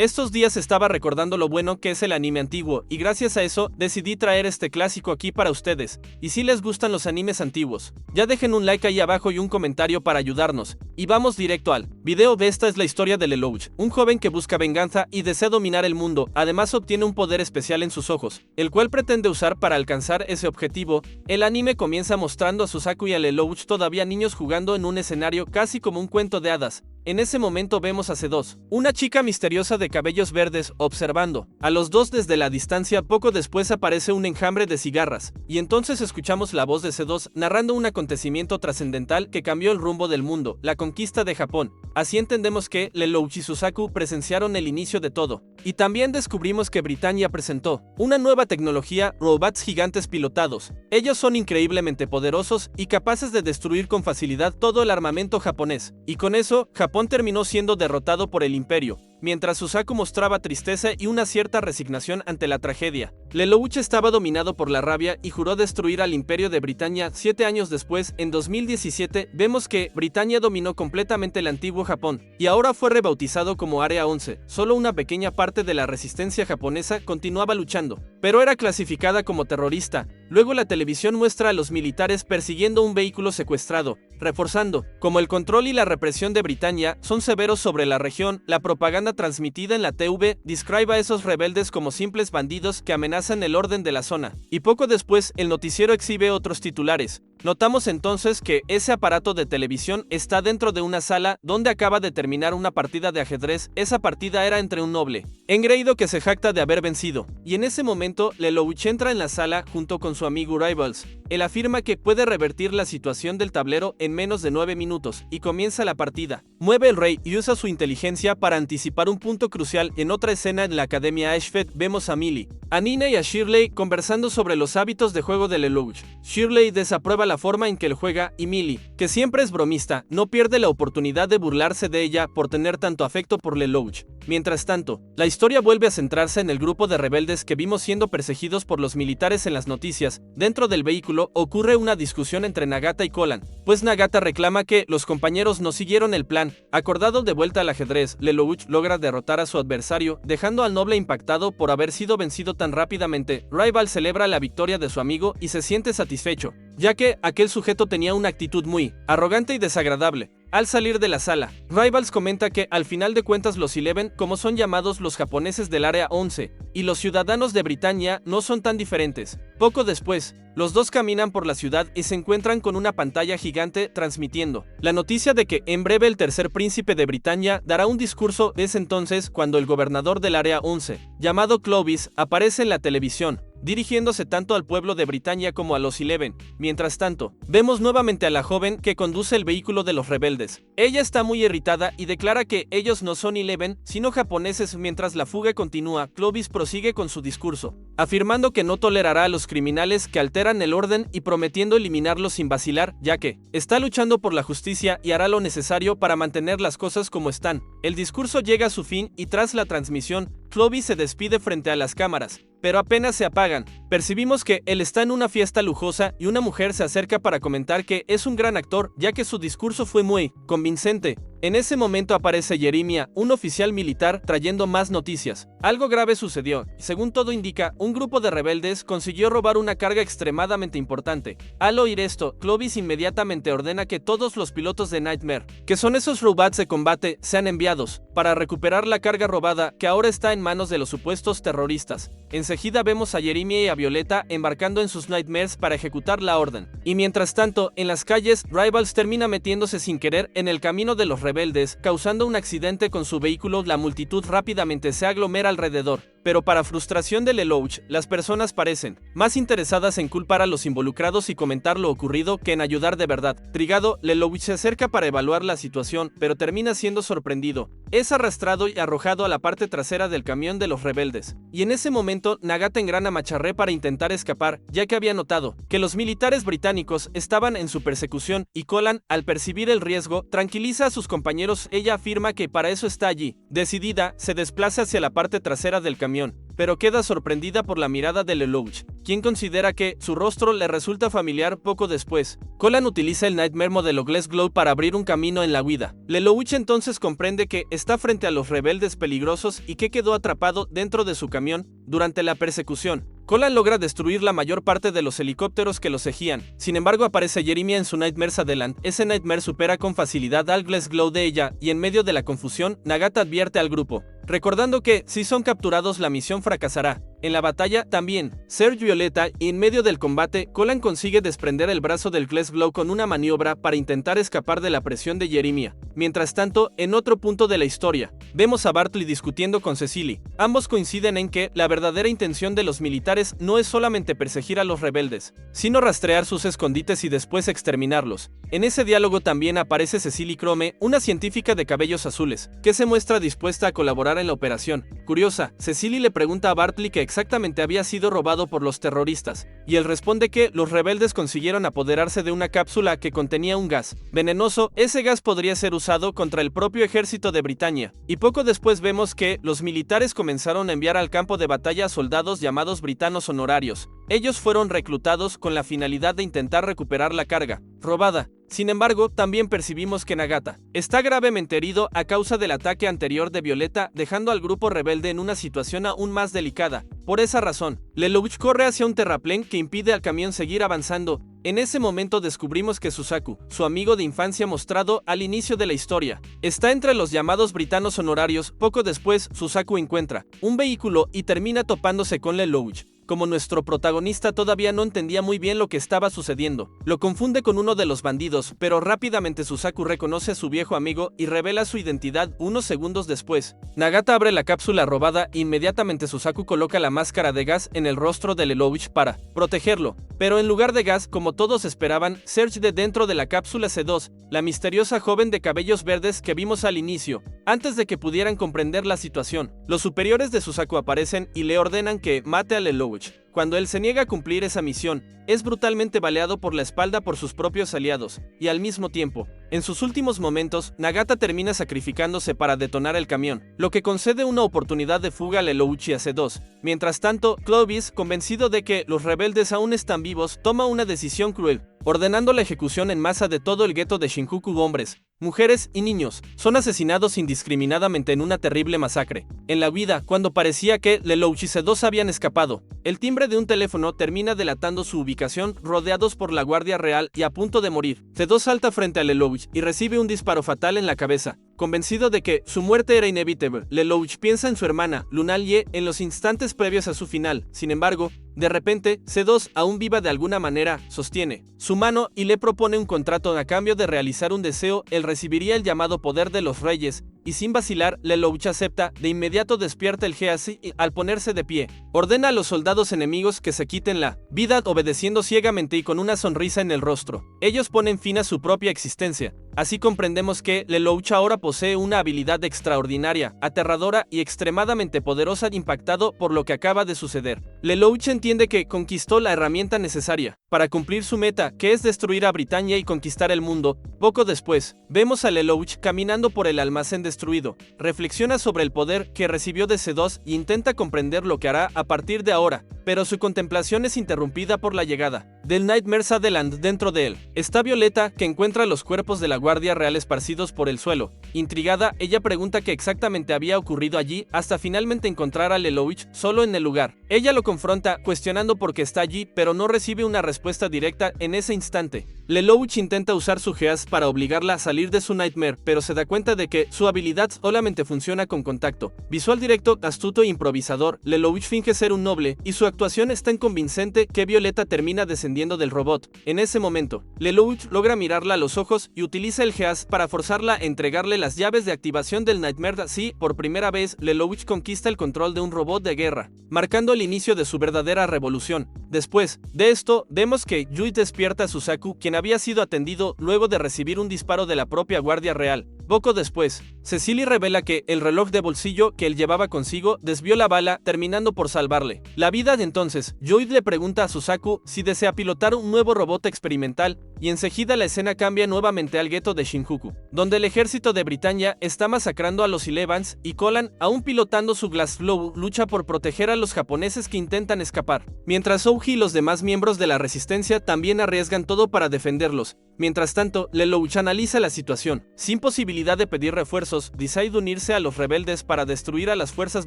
Estos días estaba recordando lo bueno que es el anime antiguo, y gracias a eso, decidí traer este clásico aquí para ustedes. Y si les gustan los animes antiguos, ya dejen un like ahí abajo y un comentario para ayudarnos. Y vamos directo al video. Esta es la historia de Lelouch, un joven que busca venganza y desea dominar el mundo. Además obtiene un poder especial en sus ojos, el cual pretende usar para alcanzar ese objetivo. El anime comienza mostrando a Susaku y a Lelouch todavía niños jugando en un escenario casi como un cuento de hadas. En ese momento vemos a C2, una chica misteriosa de cabellos verdes, observando a los dos desde la distancia. Poco después aparece un enjambre de cigarras, y entonces escuchamos la voz de C2 narrando un acontecimiento trascendental que cambió el rumbo del mundo, la conquista de Japón. Así entendemos que Lelouch y Susaku presenciaron el inicio de todo. Y también descubrimos que Britannia presentó una nueva tecnología, robots gigantes pilotados. Ellos son increíblemente poderosos y capaces de destruir con facilidad todo el armamento japonés. Y con eso, Japón terminó siendo derrotado por el imperio, mientras Susaku mostraba tristeza y una cierta resignación ante la tragedia. Lelouch estaba dominado por la rabia y juró destruir al imperio de Britannia. 7 años después, en 2017, vemos que Britannia dominó completamente el antiguo Japón, y ahora fue rebautizado como Área 11. Solo una pequeña parte de la resistencia japonesa continuaba luchando, pero era clasificada como terrorista. Luego la televisión muestra a los militares persiguiendo un vehículo secuestrado, reforzando como el control y la represión de Britannia son severos sobre la región. La propaganda transmitida en la TV describe a esos rebeldes como simples bandidos que amenazan el orden de la zona, y poco después el noticiero exhibe otros titulares. Notamos entonces que ese aparato de televisión está dentro de una sala donde acaba de terminar una partida de ajedrez. Esa partida era entre un noble engreído que se jacta de haber vencido, y en ese momento Lelouch entra en la sala junto con su amigo Rivals. Él afirma que puede revertir la situación del tablero en menos de 9 minutos, y comienza la partida. Mueve el rey y usa su inteligencia para anticipar un punto crucial. En otra escena en la Academia Ashford vemos a Millie, a Nina y a Shirley conversando sobre los hábitos de juego de Lelouch. Shirley desaprueba la forma en que él juega, y Millie, que siempre es bromista, no pierde la oportunidad de burlarse de ella por tener tanto afecto por Lelouch. Mientras tanto, la historia vuelve a centrarse en el grupo de rebeldes que vimos siendo perseguidos por los militares en las noticias. Dentro del vehículo ocurre una discusión entre Nagata y Collan, pues Nagata reclama que los compañeros no siguieron el plan acordado. De vuelta al ajedrez, Lelouch logra derrotar a su adversario, dejando al noble impactado por haber sido vencido tan rápidamente. Rival celebra la victoria de su amigo y se siente satisfecho, ya que aquel sujeto tenía una actitud muy arrogante y desagradable. Al salir de la sala, Rivals comenta que al final de cuentas los Eleven, como son llamados los japoneses del Área 11, y los ciudadanos de Britannia no son tan diferentes. Poco después, los dos caminan por la ciudad y se encuentran con una pantalla gigante transmitiendo la noticia de que en breve el tercer príncipe de Britannia dará un discurso. Es entonces cuando el gobernador del Área 11, llamado Clovis, aparece en la televisión, dirigiéndose tanto al pueblo de Britannia como a los Eleven. Mientras tanto, vemos nuevamente a la joven que conduce el vehículo de los rebeldes. Ella está muy irritada y declara que ellos no son Eleven, sino japoneses. Mientras la fuga continúa, Clovis prosigue con su discurso, afirmando que no tolerará a los criminales que alteran el orden y prometiendo eliminarlos sin vacilar, ya que está luchando por la justicia y hará lo necesario para mantener las cosas como están. El discurso llega a su fin y tras la transmisión, Clovis se despide frente a las cámaras, pero apenas se apagan, percibimos que él está en una fiesta lujosa y una mujer se acerca para comentar que es un gran actor, ya que su discurso fue muy convincente. En ese momento aparece Jeremiah, un oficial militar, trayendo más noticias. Algo grave sucedió. Según todo indica, un grupo de rebeldes consiguió robar una carga extremadamente importante. Al oír esto, Clovis inmediatamente ordena que todos los pilotos de Nightmare, que son esos robots de combate, sean enviados para recuperar la carga robada que ahora está en manos de los supuestos terroristas. Enseguida vemos a Jeremiah y a Violeta embarcando en sus Nightmares para ejecutar la orden. Y mientras tanto, en las calles, Rivals termina metiéndose sin querer en el camino de los rebeldes, causando un accidente con su vehículo. La multitud rápidamente se aglomera alrededor, pero para frustración de Lelouch, las personas parecen más interesadas en culpar a los involucrados y comentar lo ocurrido que en ayudar de verdad. Trigado, Lelouch se acerca para evaluar la situación, pero termina siendo sorprendido. Es arrastrado y arrojado a la parte trasera del camión de los rebeldes, y en ese momento Nagata engrana Macharré para intentar escapar, ya que había notado que los militares británicos estaban en su persecución, y Collan, al percibir el riesgo, tranquiliza a sus compañeros. Ella afirma que para eso está allí. Decidida, se desplaza hacia la parte trasera del camión camión, pero queda sorprendida por la mirada de Lelouch, quien considera que su rostro le resulta familiar. Poco después, Colan utiliza el Nightmare modelo Glass Glow para abrir un camino en la huida. Lelouch entonces comprende que está frente a los rebeldes peligrosos y que quedó atrapado dentro de su camión durante la persecución. Colan logra destruir la mayor parte de los helicópteros que los seguían. Sin embargo, aparece Jeremiah en su Nightmare Adelant. Ese Nightmare supera con facilidad al Glass Glow de ella, y en medio de la confusión, Nagata advierte al grupo, recordando que si son capturados la misión fracasará. En la batalla también, Serge Violeta, y en medio del combate, Colan consigue desprender el brazo del Glass Glow con una maniobra para intentar escapar de la presión de Jeremiah. Mientras tanto, en otro punto de la historia, vemos a Bartley discutiendo con Cecily. Ambos coinciden en que la verdadera intención de los militares no es solamente perseguir a los rebeldes, sino rastrear sus escondites y después exterminarlos. En ese diálogo también aparece Cecily Crome, una científica de cabellos azules, que se muestra dispuesta a colaborar en la operación. Curiosa, Cecily le pregunta a Bartley que exactamente había sido robado por los terroristas, y él responde que los rebeldes consiguieron apoderarse de una cápsula que contenía un gas venenoso. Ese gas podría ser usado contra el propio ejército de Britania, y poco después vemos que los militares comenzaron a enviar al campo de batalla a soldados llamados britanos honorarios. Ellos fueron reclutados con la finalidad de intentar recuperar la carga robada. Sin embargo, también percibimos que Nagata está gravemente herido a causa del ataque anterior de Violeta, dejando al grupo rebelde en una situación aún más delicada. Por esa razón, Lelouch corre hacia un terraplén que impide al camión seguir avanzando. En ese momento descubrimos que Suzaku, su amigo de infancia mostrado al inicio de la historia, está entre los llamados britanos honorarios. Poco después, Suzaku encuentra un vehículo y termina topándose con Lelouch. Como nuestro protagonista todavía no entendía muy bien lo que estaba sucediendo, lo confunde con uno de los bandidos, pero rápidamente Suzaku reconoce a su viejo amigo y revela su identidad unos segundos después. Nagata abre la cápsula robada e inmediatamente Suzaku coloca la máscara de gas en el rostro de Lelouch para protegerlo, pero en lugar de gas, como todos esperaban, Serge de dentro de la cápsula C2, la misteriosa joven de cabellos verdes que vimos al inicio. Antes de que pudieran comprender la situación, los superiores de Suzaku aparecen y le ordenan que mate a Lelouch. Cuando él se niega a cumplir esa misión, es brutalmente baleado por la espalda por sus propios aliados, y al mismo tiempo, en sus últimos momentos, Nagata termina sacrificándose para detonar el camión, lo que concede una oportunidad de fuga a Lelouch y a C2. Mientras tanto, Clovis, convencido de que los rebeldes aún están vivos, toma una decisión cruel, ordenando la ejecución en masa de todo el gueto de Shinjuku. Hombres, mujeres y niños son asesinados indiscriminadamente en una terrible masacre. En la huida, cuando parecía que Lelouch y C2 habían escapado, el timbre de un teléfono termina delatando su ubicación, rodeados por la Guardia Real y a punto de morir. C2 salta frente a Lelouch y recibe un disparo fatal en la cabeza. Convencido de que su muerte era inevitable, Lelouch piensa en su hermana, Lunalie, en los instantes previos a su final. Sin embargo, de repente, C2, aún viva de alguna manera, sostiene su mano y le propone un contrato a cambio de realizar un deseo. Él recibiría el llamado poder de los reyes, y sin vacilar, Lelouch acepta. De inmediato despierta el Geazi y, al ponerse de pie, ordena a los soldados enemigos que se quiten la vida, obedeciendo ciegamente y con una sonrisa en el rostro. Ellos ponen fin a su propia existencia. Así comprendemos que Lelouch ahora posee una habilidad extraordinaria, aterradora y extremadamente poderosa, impactado por lo que acaba de suceder. Lelouch entiende que conquistó la herramienta necesaria para cumplir su meta, que es destruir a Britania y conquistar el mundo. Poco después, vemos a Lelouch caminando por el almacén destruido. Reflexiona sobre el poder que recibió de C2 e intenta comprender lo que hará a partir de ahora, pero su contemplación es interrumpida por la llegada del Nightmare Adelant. Dentro de él está Violeta, que encuentra los cuerpos de la Guardia Real esparcidos por el suelo. Intrigada, ella pregunta qué exactamente había ocurrido allí, hasta finalmente encontrar a Lelouch solo en el lugar. Ella lo confronta, cuestionando por qué está allí, pero no recibe una respuesta directa en ese instante. Lelouch intenta usar su Geas para obligarla a salir de su Nightmare, pero se da cuenta de que su habilidad solamente funciona con contacto visual directo. Astuto e improvisador, Lelouch finge ser un noble, y su actuación es tan convincente que Violeta termina descendiendo del robot. En ese momento, Lelouch logra mirarla a los ojos y utiliza el Geas para forzarla a entregarle las llaves de activación del Nightmare. Así, por primera vez, Lelouch conquista el control de un robot de guerra, marcando el inicio de su verdadera revolución. Después de esto, vemos que Yui despierta a Suzaku, quien había sido atendido luego de recibir un disparo de la propia Guardia Real. Poco después, Cecily revela que el reloj de bolsillo que él llevaba consigo desvió la bala, terminando por salvarle la vida. Entonces, Yui le pregunta a Suzaku si desea pilotar un nuevo robot experimental, y enseguida la escena cambia nuevamente al gueto de Shinjuku, donde el ejército de Britannia está masacrando a los Elevans y Colan, aún pilotando su Glassflow, lucha por proteger a los japoneses que intentan escapar, mientras Ouji y los demás miembros de la resistencia también arriesgan todo para defenderlos. Mientras tanto, Lelouch analiza la situación. Sin posibilidad de pedir refuerzos, decide unirse a los rebeldes para destruir a las fuerzas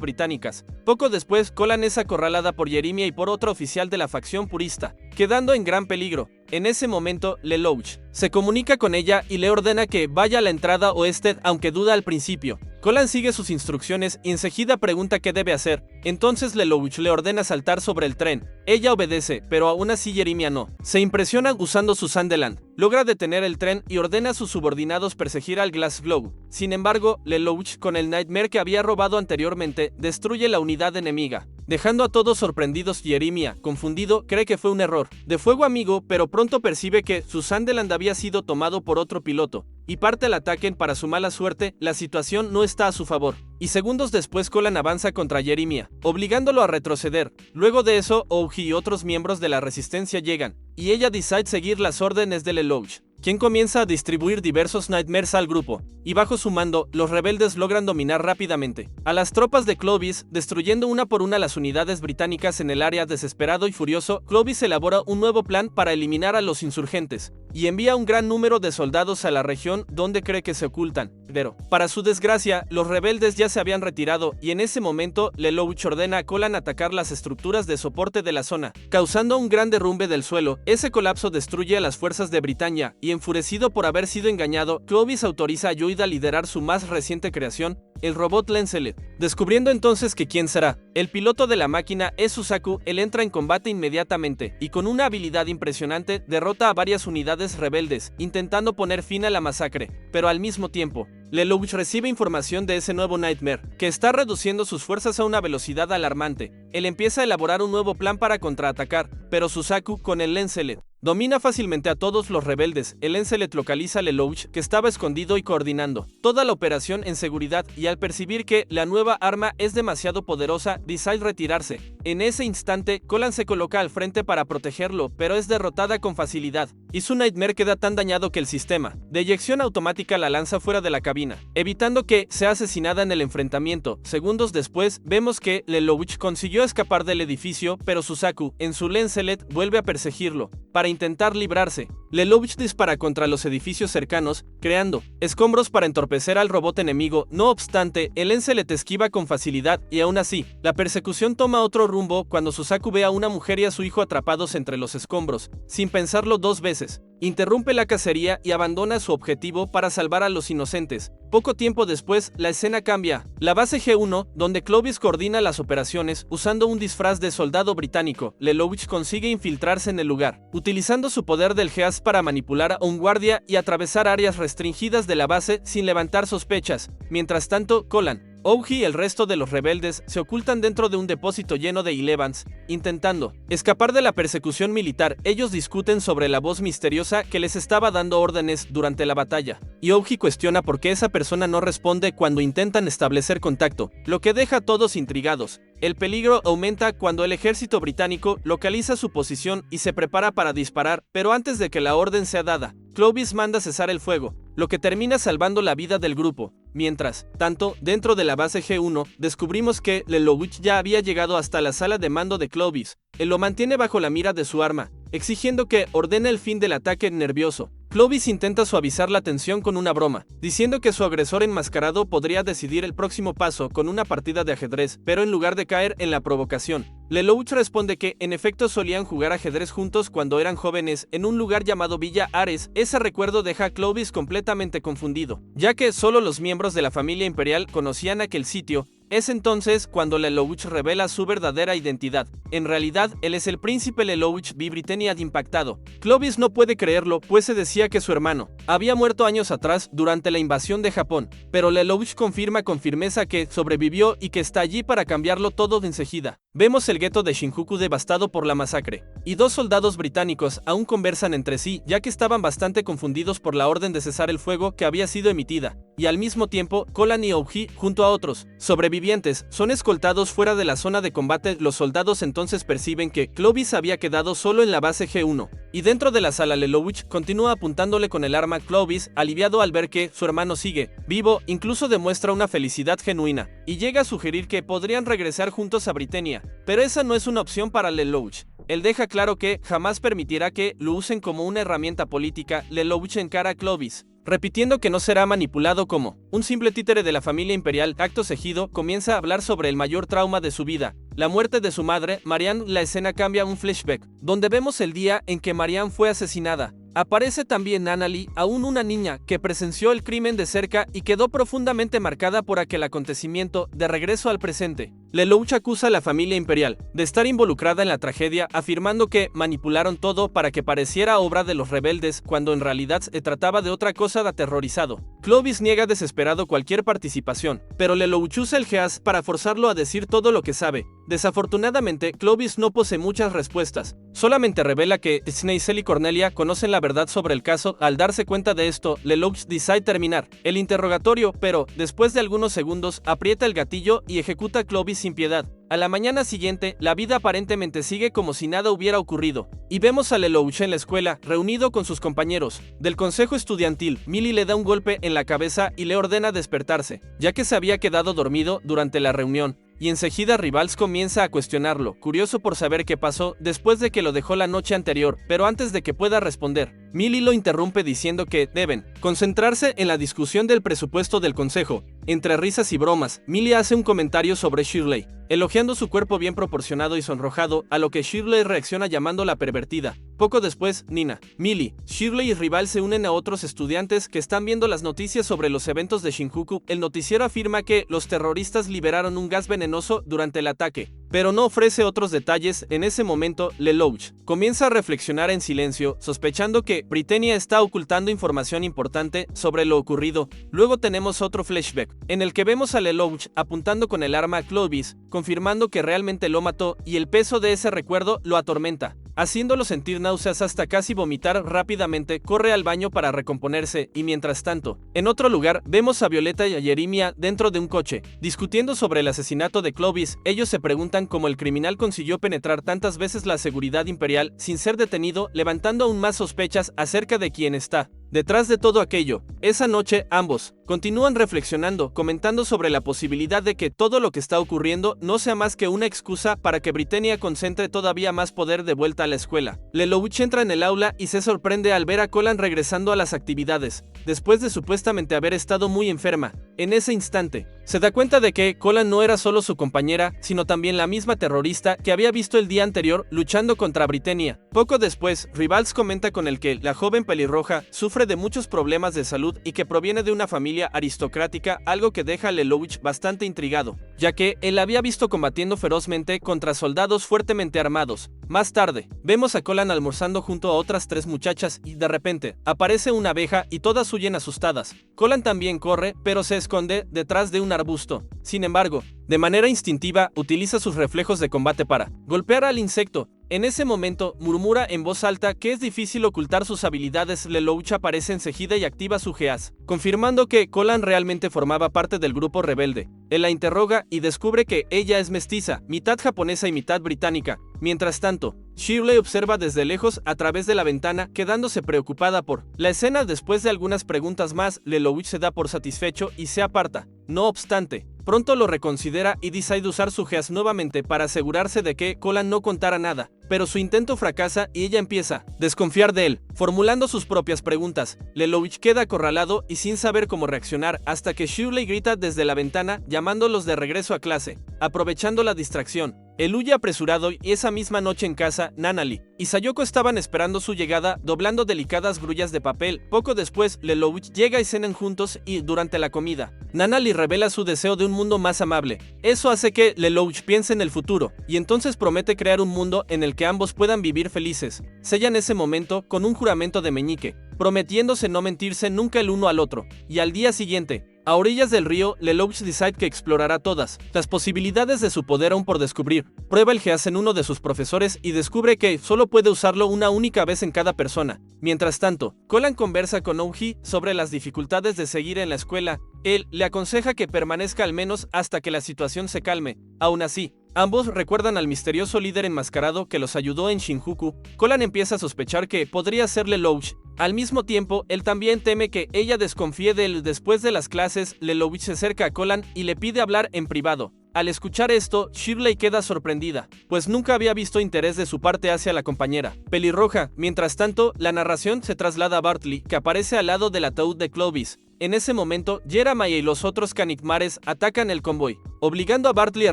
británicas. Poco después, Colan es acorralada por Jeremiah y por otro oficial de la facción purista, quedando en gran peligro. En ese momento, Lelouch se comunica con ella y le ordena que vaya a la entrada oeste, aunque duda al principio. Colan sigue sus instrucciones y enseguida pregunta qué debe hacer. Entonces Lelouch le ordena saltar sobre el tren. Ella obedece, pero aún así Jeremiah no. Se impresiona usando su Sunderland. Logra detener el tren y ordena a sus subordinados perseguir al Glassflow. Sin embargo, Lelouch, con el Nightmare que había robado anteriormente, destruye la unidad enemiga, dejando a todos sorprendidos. Jeremiah, confundido, cree que fue un error de fuego amigo, pero pronto percibe que su Sunderland había sido tomado por otro piloto y parte al ataque. Para su mala suerte, la situación no está a su favor, y segundos después Colan avanza contra Jeremiah, obligándolo a retroceder. Luego de eso, Ouji y otros miembros de la resistencia llegan, y ella decide seguir las órdenes de Lelouch, quien comienza a distribuir diversos Nightmares al grupo, y bajo su mando, los rebeldes logran dominar rápidamente a las tropas de Clovis, destruyendo una por una las unidades británicas en el área. Desesperado y furioso, Clovis elabora un nuevo plan para eliminar a los insurgentes, y envía un gran número de soldados a la región donde cree que se ocultan. Pero, para su desgracia, los rebeldes ya se habían retirado, y en ese momento, Lelouch ordena a Colan atacar las estructuras de soporte de la zona, causando un gran derrumbe del suelo. Ese colapso destruye a las fuerzas de Britannia, y enfurecido por haber sido engañado, Clovis autoriza a Lloyd a liderar su más reciente creación, el robot Lancelet. Descubriendo entonces que quién será el piloto de la máquina es Suzaku, él entra en combate inmediatamente, y con una habilidad impresionante, derrota a varias unidades rebeldes, intentando poner fin a la masacre. Pero al mismo tiempo, Lelouch recibe información de ese nuevo Nightmare, que está reduciendo sus fuerzas a una velocidad alarmante. Él empieza a elaborar un nuevo plan para contraatacar, pero Suzaku, con el Lancelet, domina fácilmente a todos los rebeldes. El Lancelet localiza a Lelouch, que estaba escondido y coordinando toda la operación en seguridad, y al percibir que la nueva arma es demasiado poderosa, decide retirarse. En ese instante, Colan se coloca al frente para protegerlo, pero es derrotada con facilidad, y su Nightmare queda tan dañado que el sistema de eyección automática la lanza fuera de la cabina, evitando que sea asesinada en el enfrentamiento. Segundos después, vemos que Lelouch consiguió escapar del edificio, pero Suzaku, en su Lancelet, vuelve a perseguirlo. Para intentar librarse, Lelouch dispara contra los edificios cercanos, creando escombros para entorpecer al robot enemigo. No obstante, el Lancelet esquiva con facilidad, y aún así, la persecución toma otro rumbo cuando Suzaku ve a una mujer y a su hijo atrapados entre los escombros. Sin pensarlo dos veces, interrumpe la cacería y abandona su objetivo para salvar a los inocentes. Poco tiempo después, la escena cambia. La base G1, donde Clovis coordina las operaciones, usando un disfraz de soldado británico, Lelouch consigue infiltrarse en el lugar, utilizando su poder del GEAS para manipular a un guardia y atravesar áreas restringidas de la base sin levantar sospechas. Mientras tanto, Colan, Ouji y el resto de los rebeldes se ocultan dentro de un depósito lleno de Elevans, intentando escapar de la persecución militar. Ellos discuten sobre la voz misteriosa que les estaba dando órdenes durante la batalla, y Ouji cuestiona por qué esa persona no responde cuando intentan establecer contacto, lo que deja a todos intrigados. El peligro aumenta cuando el ejército británico localiza su posición y se prepara para disparar, pero antes de que la orden sea dada, Clovis manda cesar el fuego, lo que termina salvando la vida del grupo. Mientras tanto, dentro de la base G1, descubrimos que Lelouch ya había llegado hasta la sala de mando de Clovis. Él lo mantiene bajo la mira de su arma, exigiendo que ordene el fin del ataque nervioso. Clovis intenta suavizar la tensión con una broma, diciendo que su agresor enmascarado podría decidir el próximo paso con una partida de ajedrez, pero en lugar de caer en la provocación, Lelouch responde que en efecto solían jugar ajedrez juntos cuando eran jóvenes en un lugar llamado Villa Ares. Ese recuerdo deja a Clovis completamente confundido, ya que solo los miembros de la familia imperial conocían aquel sitio. Es entonces cuando Lelouch revela su verdadera identidad. En realidad, él es el príncipe Lelouch V. Britannia impactado. Clovis no puede creerlo, pues se decía que su hermano había muerto años atrás durante la invasión de Japón, pero Lelouch confirma con firmeza que sobrevivió y que está allí para cambiarlo todo de enseguida. Vemos el gueto de Shinjuku devastado por la masacre, y dos soldados británicos aún conversan entre sí, ya que estaban bastante confundidos por la orden de cesar el fuego que había sido emitida, y al mismo tiempo, Colan y Ouji, junto a otros sobrevivientes, son escoltados fuera de la zona de combate. Los soldados entonces perciben que Clovis había quedado solo en la base G1, Y dentro de la sala Lelouch continúa apuntándole con el arma a Clovis, aliviado al ver que su hermano sigue vivo, incluso demuestra una felicidad genuina, y llega a sugerir que podrían regresar juntos a Britannia, pero esa no es una opción para Lelouch. Él deja claro que jamás permitirá que lo usen como una herramienta política. Lelouch encara a Clovis, repitiendo que no será manipulado como un simple títere de la familia imperial. Acto seguido, comienza a hablar sobre el mayor trauma de su vida, la muerte de su madre, Marianne. La escena cambia a un flashback, donde vemos el día en que Marianne fue asesinada. Aparece también Nanaly, aún una niña que presenció el crimen de cerca y quedó profundamente marcada por aquel acontecimiento. De regreso al presente, Lelouch acusa a la familia imperial de estar involucrada en la tragedia, afirmando que manipularon todo para que pareciera obra de los rebeldes, cuando en realidad se trataba de otra cosa. De aterrorizado, Clovis niega desesperado cualquier participación, pero Lelouch usa el geas para forzarlo a decir todo lo que sabe. Desafortunadamente, Clovis no posee muchas respuestas, solamente revela que Sneasel y Cornelia conocen la verdad sobre el caso. Al darse cuenta de esto, Lelouch decide terminar el interrogatorio, pero después de algunos segundos aprieta el gatillo y ejecuta a Clovis sin piedad. A la mañana siguiente, la vida aparentemente sigue como si nada hubiera ocurrido, y vemos a Lelouch en la escuela, reunido con sus compañeros del consejo estudiantil. Millie le da un golpe en la cabeza y le ordena despertarse, ya que se había quedado dormido durante la reunión, y enseguida Rivals comienza a cuestionarlo, curioso por saber qué pasó después de que lo dejó la noche anterior, pero antes de que pueda responder, Millie lo interrumpe diciendo que deben concentrarse en la discusión del presupuesto del consejo. Entre risas y bromas, Millie hace un comentario sobre Shirley, elogiando su cuerpo bien proporcionado y sonrojado, a lo que Shirley reacciona llamándola pervertida. Poco después, Nina, Millie, Shirley y Rival se unen a otros estudiantes que están viendo las noticias sobre los eventos de Shinjuku. El noticiero afirma que los terroristas liberaron un gas venenoso durante el ataque, pero no ofrece otros detalles. En ese momento, Lelouch comienza a reflexionar en silencio, sospechando que Britannia está ocultando información importante sobre lo ocurrido. Luego tenemos otro flashback, en el que vemos a Lelouch apuntando con el arma a Clovis, confirmando que realmente lo mató, y el peso de ese recuerdo lo atormenta, haciéndolo sentir náuseas hasta casi vomitar. Rápidamente corre al baño para recomponerse, y mientras tanto, en otro lugar, vemos a Violeta y a Jeremiah dentro de un coche, discutiendo sobre el asesinato de Clovis. Ellos se preguntan cómo el criminal consiguió penetrar tantas veces la seguridad imperial sin ser detenido, levantando aún más sospechas acerca de quién está detrás de todo aquello. Esa noche, ambos continúan reflexionando, comentando sobre la posibilidad de que todo lo que está ocurriendo no sea más que una excusa para que Britannia concentre todavía más poder de vuelta a la escuela. Lelouch entra en el aula y se sorprende al ver a Colan regresando a las actividades, después de supuestamente haber estado muy enferma. En ese instante, se da cuenta de que Colan no era solo su compañera, sino también la misma terrorista que había visto el día anterior luchando contra Britannia. Poco después, Rivals comenta con el que la joven pelirroja sufre de muchos problemas de salud y que proviene de una familia aristocrática, algo que deja a Lelouch bastante intrigado, ya que él había visto combatiendo ferozmente contra soldados fuertemente armados. Más tarde, vemos a Colan almorzando junto a otras 3 muchachas y de repente aparece una abeja y todas huyen asustadas. Colan también corre, pero se esconde detrás de un arbusto. Sin embargo, de manera instintiva, utiliza sus reflejos de combate para golpear al insecto. En ese momento, murmura en voz alta que es difícil ocultar sus habilidades. Lelouch aparece enseguida y activa su geas, confirmando que Colan realmente formaba parte del grupo rebelde. Él la interroga y descubre que ella es mestiza, mitad japonesa y mitad británica. Mientras tanto, Shirley observa desde lejos a través de la ventana, quedándose preocupada por la escena. Después de algunas preguntas más, Lelouch se da por satisfecho y se aparta. No obstante, pronto lo reconsidera y decide usar su geas nuevamente para asegurarse de que Colan no contara nada, pero su intento fracasa y ella empieza a desconfiar de él, formulando sus propias preguntas. Lelouch queda acorralado y sin saber cómo reaccionar hasta que Shirley grita desde la ventana llamándolos de regreso a clase. Aprovechando la distracción, él huye apresurado y esa misma noche en casa, Nanaly y Sayoko estaban esperando su llegada, doblando delicadas grullas de papel. Poco después, Lelouch llega y cenan juntos y, durante la comida, Nanaly revela su deseo de un mundo más amable. Eso hace que Lelouch piense en el futuro, y entonces promete crear un mundo en el que ambos puedan vivir felices. Sellan ese momento con un juramento de meñique, prometiéndose no mentirse nunca el uno al otro, y al día siguiente, a orillas del río, Lelouch decide que explorará todas las posibilidades de su poder aún por descubrir. Prueba el geas en uno de sus profesores y descubre que solo puede usarlo una única vez en cada persona. Mientras tanto, Colan conversa con Ouji sobre las dificultades de seguir en la escuela. Él le aconseja que permanezca al menos hasta que la situación se calme. Aún así, Ambos recuerdan al misterioso líder enmascarado que los ayudó en Shinjuku. Colin empieza a sospechar que podría ser Lelouch. Al mismo tiempo, él también teme que ella desconfíe de él. Después de las clases, Lelouch se acerca a Colin y le pide hablar en privado. Al escuchar esto, Shirley queda sorprendida, pues nunca había visto interés de su parte hacia la compañera pelirroja. Mientras tanto, la narración se traslada a Bartley, que aparece al lado del ataúd de Clovis. En ese momento, Jeremiah y los otros Kanigmares atacan el convoy, obligando a Bartley a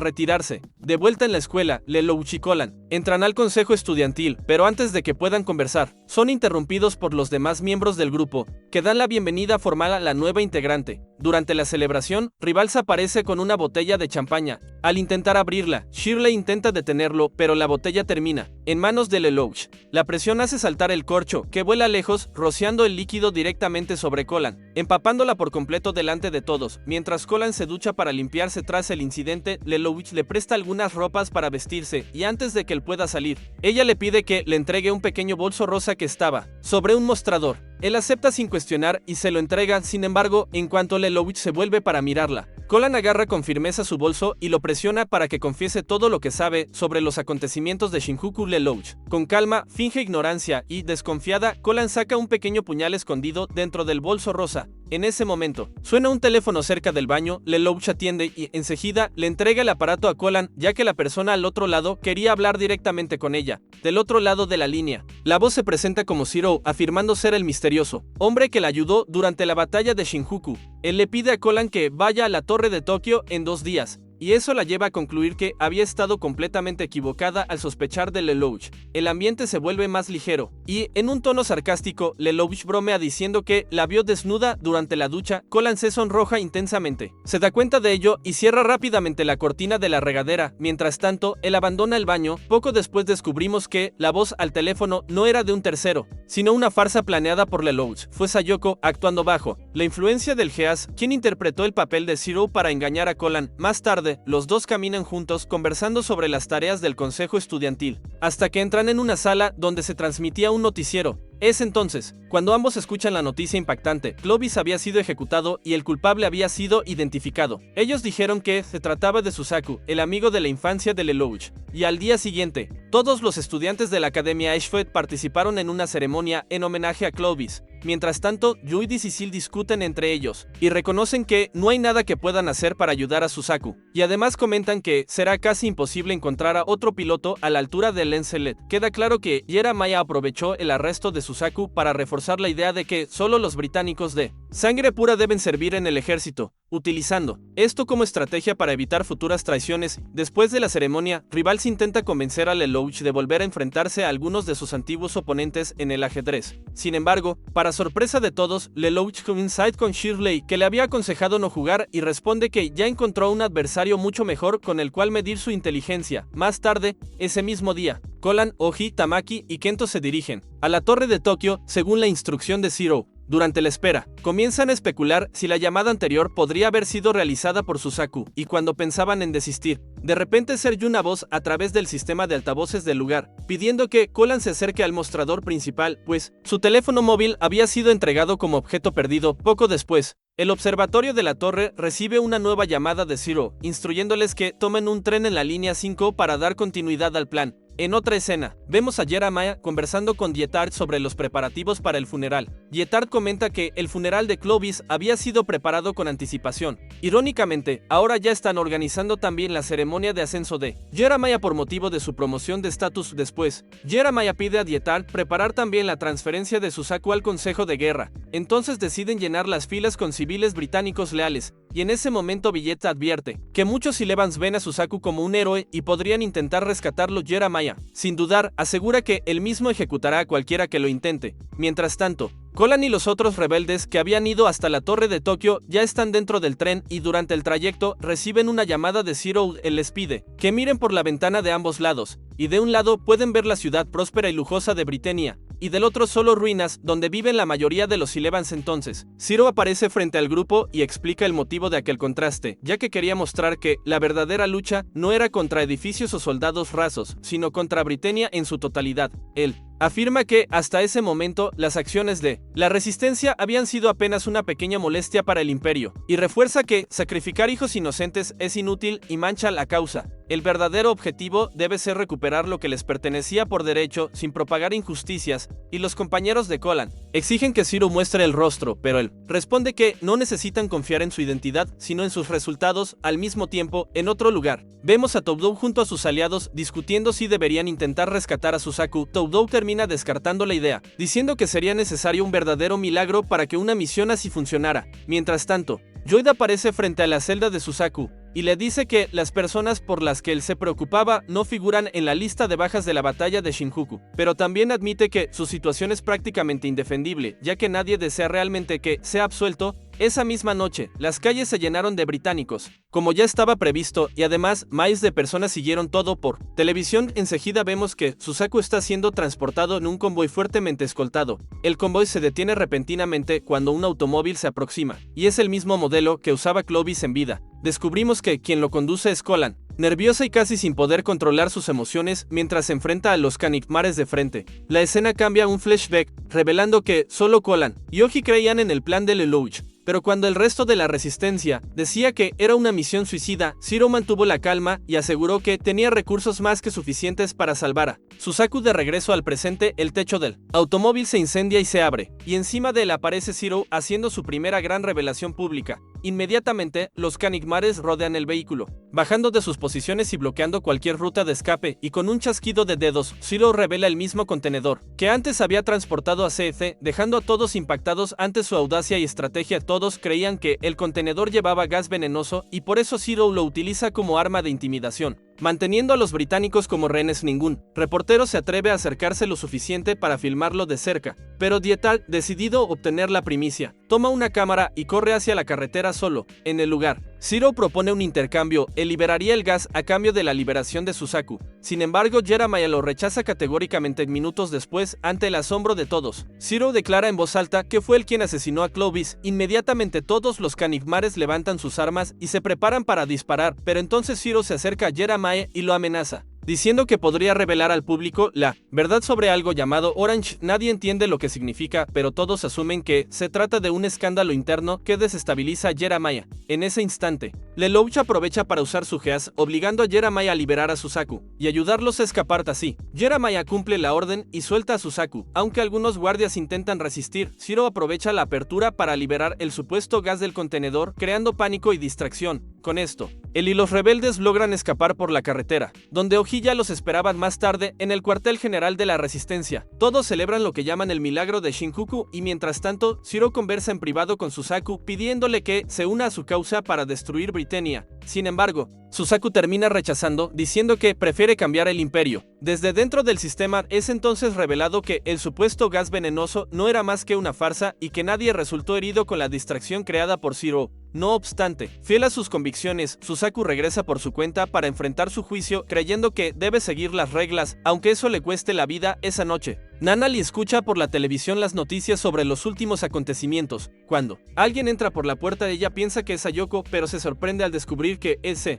retirarse. De vuelta en la escuela, Lelouch y Colin entran al consejo estudiantil, pero antes de que puedan conversar, son interrumpidos por los demás miembros del grupo, que dan la bienvenida formal a la nueva integrante. Durante la celebración, Rivals aparece con una botella de champaña. Al intentar abrirla, Shirley intenta detenerlo, pero la botella termina en manos de Lelouch. La presión hace saltar el corcho, que vuela lejos, rociando el líquido directamente sobre Colin, empapándola por completo delante de todos. Mientras Colin se ducha para limpiarse tras el incidente, Lelouch le presta algunas ropas para vestirse, y antes de que él pueda salir, ella le pide que le entregue un pequeño bolso rosa que estaba sobre un mostrador. Él acepta sin cuestionar y se lo entrega. Sin embargo, en cuanto Lelouch se vuelve para mirarla, Colin agarra con firmeza su bolso y lo presiona para que confiese todo lo que sabe sobre los acontecimientos de Shinjuku. Lelouch, con calma, finge ignorancia y, desconfiada, Colin saca un pequeño puñal escondido dentro del bolso rosa. En ese momento, suena un teléfono cerca del baño. Lelouch atiende y, enseguida, le entrega el aparato a Colin, ya que la persona al otro lado quería hablar directamente con ella. Del otro lado de la línea, la voz se presenta como Zero, afirmando ser el misterioso hombre que la ayudó durante la batalla de Shinjuku. Él le pide a Colin que vaya a la Torre de Tokio en 2 días, y eso la lleva a concluir que había estado completamente equivocada al sospechar de Lelouch. El ambiente se vuelve más ligero, y, en un tono sarcástico, Lelouch bromea diciendo que la vio desnuda durante la ducha. Colin se sonroja intensamente. Se da cuenta de ello y cierra rápidamente la cortina de la regadera. Mientras tanto, él abandona el baño. Poco después descubrimos que la voz al teléfono no era de un tercero, sino una farsa planeada por Lelouch. Fue Sayoko, actuando bajo la influencia del Geas, quien interpretó el papel de Zero para engañar a Colin. Más tarde, los dos caminan juntos conversando sobre las tareas del consejo estudiantil, hasta que entran en una sala donde se transmitía un noticiero. Es entonces cuando ambos escuchan la noticia impactante. Clovis había sido ejecutado y el culpable había sido identificado. Ellos dijeron que se trataba de Susaku, el amigo de la infancia de Lelouch. Y al día siguiente, todos los estudiantes de la Academia Ashford participaron en una ceremonia en homenaje a Clovis. Mientras tanto, Yui y Cecil discuten entre ellos y reconocen que no hay nada que puedan hacer para ayudar a Susaku. Y además comentan que será casi imposible encontrar a otro piloto a la altura de Lenzelet. Queda claro que Jeremiah aprovechó el arresto de Susaku para reforzar la idea de que solo los británicos de sangre pura deben servir en el ejército, utilizando esto como estrategia para evitar futuras traiciones. Después de la ceremonia, Rivals intenta convencer a Lelouch de volver a enfrentarse a algunos de sus antiguos oponentes en el ajedrez. Sin embargo, para sorpresa de todos, Lelouch coincide con Shirley, que le había aconsejado no jugar, y responde que ya encontró un adversario mucho mejor con el cual medir su inteligencia. Más tarde, ese mismo día, Colin, Oji, Tamaki y Kento se dirigen a la Torre de Tokio según la instrucción de Zero. Durante la espera, comienzan a especular si la llamada anterior podría haber sido realizada por Susaku, y cuando pensaban en desistir, de repente se oye una voz a través del sistema de altavoces del lugar, pidiendo que Colin se acerque al mostrador principal, pues su teléfono móvil había sido entregado como objeto perdido. Poco después, el observatorio de la torre recibe una nueva llamada de Zero, instruyéndoles que tomen un tren en la línea 5 para dar continuidad al plan. En otra escena, vemos a Jeremiah conversando con Dietard sobre los preparativos para el funeral. Dietard comenta que el funeral de Clovis había sido preparado con anticipación. Irónicamente, ahora ya están organizando también la ceremonia de ascenso de Jeremiah por motivo de su promoción de estatus. Después, Jeremiah pide a Dietard preparar también la transferencia de Susaku al Consejo de Guerra. Entonces deciden llenar las filas con civiles británicos leales, y en ese momento Villette advierte que muchos Silevans ven a Susaku como un héroe y podrían intentar rescatarlo. Jeremiah, sin dudar, asegura que él mismo ejecutará a cualquiera que lo intente. Mientras tanto, Colin y los otros rebeldes que habían ido hasta la Torre de Tokio ya están dentro del tren, y durante el trayecto reciben una llamada de Zero. Él les pide que miren por la ventana de ambos lados, y de un lado pueden ver la ciudad próspera y lujosa de Britannia, y del otro solo ruinas donde viven la mayoría de los Silevans. Entonces, Zero aparece frente al grupo y explica el motivo de aquel contraste, ya que quería mostrar que la verdadera lucha no era contra edificios o soldados rasos, sino contra Britannia en su totalidad. Él afirma que, hasta ese momento, las acciones de la resistencia habían sido apenas una pequeña molestia para el imperio, y refuerza que sacrificar hijos inocentes es inútil y mancha la causa. el verdadero objetivo debe ser recuperar lo que les pertenecía por derecho sin propagar injusticias, y los compañeros de Colin exigen que Zero muestre el rostro, pero él responde que no necesitan confiar en su identidad, sino en sus resultados. Al mismo tiempo, en otro lugar, vemos a Todo junto a sus aliados discutiendo si deberían intentar rescatar a Suzaku. Todo termina descartando la idea, diciendo que sería necesario un verdadero milagro para que una misión así funcionara. Mientras tanto, Yoida aparece frente a la celda de Suzaku y le dice que las personas por las que él se preocupaba no figuran en la lista de bajas de la batalla de Shinjuku, pero también admite que su situación es prácticamente indefendible, ya que nadie desea realmente que sea absuelto. Esa misma noche, las calles se llenaron de británicos, como ya estaba previsto, y además miles de personas siguieron todo por televisión. Enseguida vemos que Suzaku está siendo transportado en un convoy fuertemente escoltado. El convoy se detiene repentinamente cuando un automóvil se aproxima, y es el mismo modelo que usaba Clovis en vida. Descubrimos que quien lo conduce es Colin, nerviosa y casi sin poder controlar sus emociones mientras se enfrenta a los Kanigmares de frente. La escena cambia a un flashback, revelando que solo Colin y Oji creían en el plan de Lelouch. Pero cuando el resto de la resistencia decía que era una misión suicida, Zero mantuvo la calma y aseguró que tenía recursos más que suficientes para salvar a Suzaku. De regreso al presente, el techo del automóvil se incendia y se abre, y encima de él aparece Zero haciendo su primera gran revelación pública. Inmediatamente, los Kanigmares rodean el vehículo, bajando de sus posiciones y bloqueando cualquier ruta de escape, y con un chasquido de dedos, Zero revela el mismo contenedor que antes había transportado a CF, dejando a todos impactados ante su audacia y estrategia. Todos creían que el contenedor llevaba gas venenoso y por eso Zero lo utiliza como arma de intimidación, manteniendo a los británicos como rehenes. Ningún reportero se atreve a acercarse lo suficiente para filmarlo de cerca, pero Dietal, decidido a obtener la primicia, toma una cámara y corre hacia la carretera solo. En el lugar, Zero propone un intercambio: él liberaría el gas a cambio de la liberación de Suzaku. Sin embargo, Jeremiah lo rechaza categóricamente. Minutos después, ante el asombro de todos, Zero declara en voz alta que fue él quien asesinó a Clovis. Inmediatamente todos los Kanigmares levantan sus armas y se preparan para disparar, pero entonces Zero se acerca a Jeremiah y lo amenaza, diciendo que podría revelar al público la verdad sobre algo llamado Orange. Nadie entiende lo que significa, pero todos asumen que se trata de un escándalo interno que desestabiliza a Jeremiah. En ese instante, Lelouch aprovecha para usar su geas, obligando a Jeremiah a liberar a Suzaku y ayudarlos a escapar. Así, Jeremiah cumple la orden y suelta a Suzaku. Aunque algunos guardias intentan resistir, Zero aprovecha la apertura para liberar el supuesto gas del contenedor, creando pánico y distracción. Con esto, él y los rebeldes logran escapar por la carretera, donde Oji ya los esperaban más tarde en el cuartel general de la resistencia. Todos celebran lo que llaman el milagro de Shinjuku, y mientras tanto, Zero conversa en privado con Suzaku pidiéndole que se una a su causa para destruir Britannia. Sin embargo, Suzaku termina rechazando, diciendo que prefiere cambiar el imperio. Desde dentro del sistema es entonces revelado que el supuesto gas venenoso no era más que una farsa y que nadie resultó herido con la distracción creada por Zero. No obstante, fiel a sus convicciones, Suzaku regresa por su cuenta para enfrentar su juicio, creyendo que debe seguir las reglas, aunque eso le cueste la vida. Esa noche, Nanali escucha por la televisión las noticias sobre los últimos acontecimientos. Cuando alguien entra por la puerta, ella piensa que es Ayoko, pero se sorprende al descubrir que es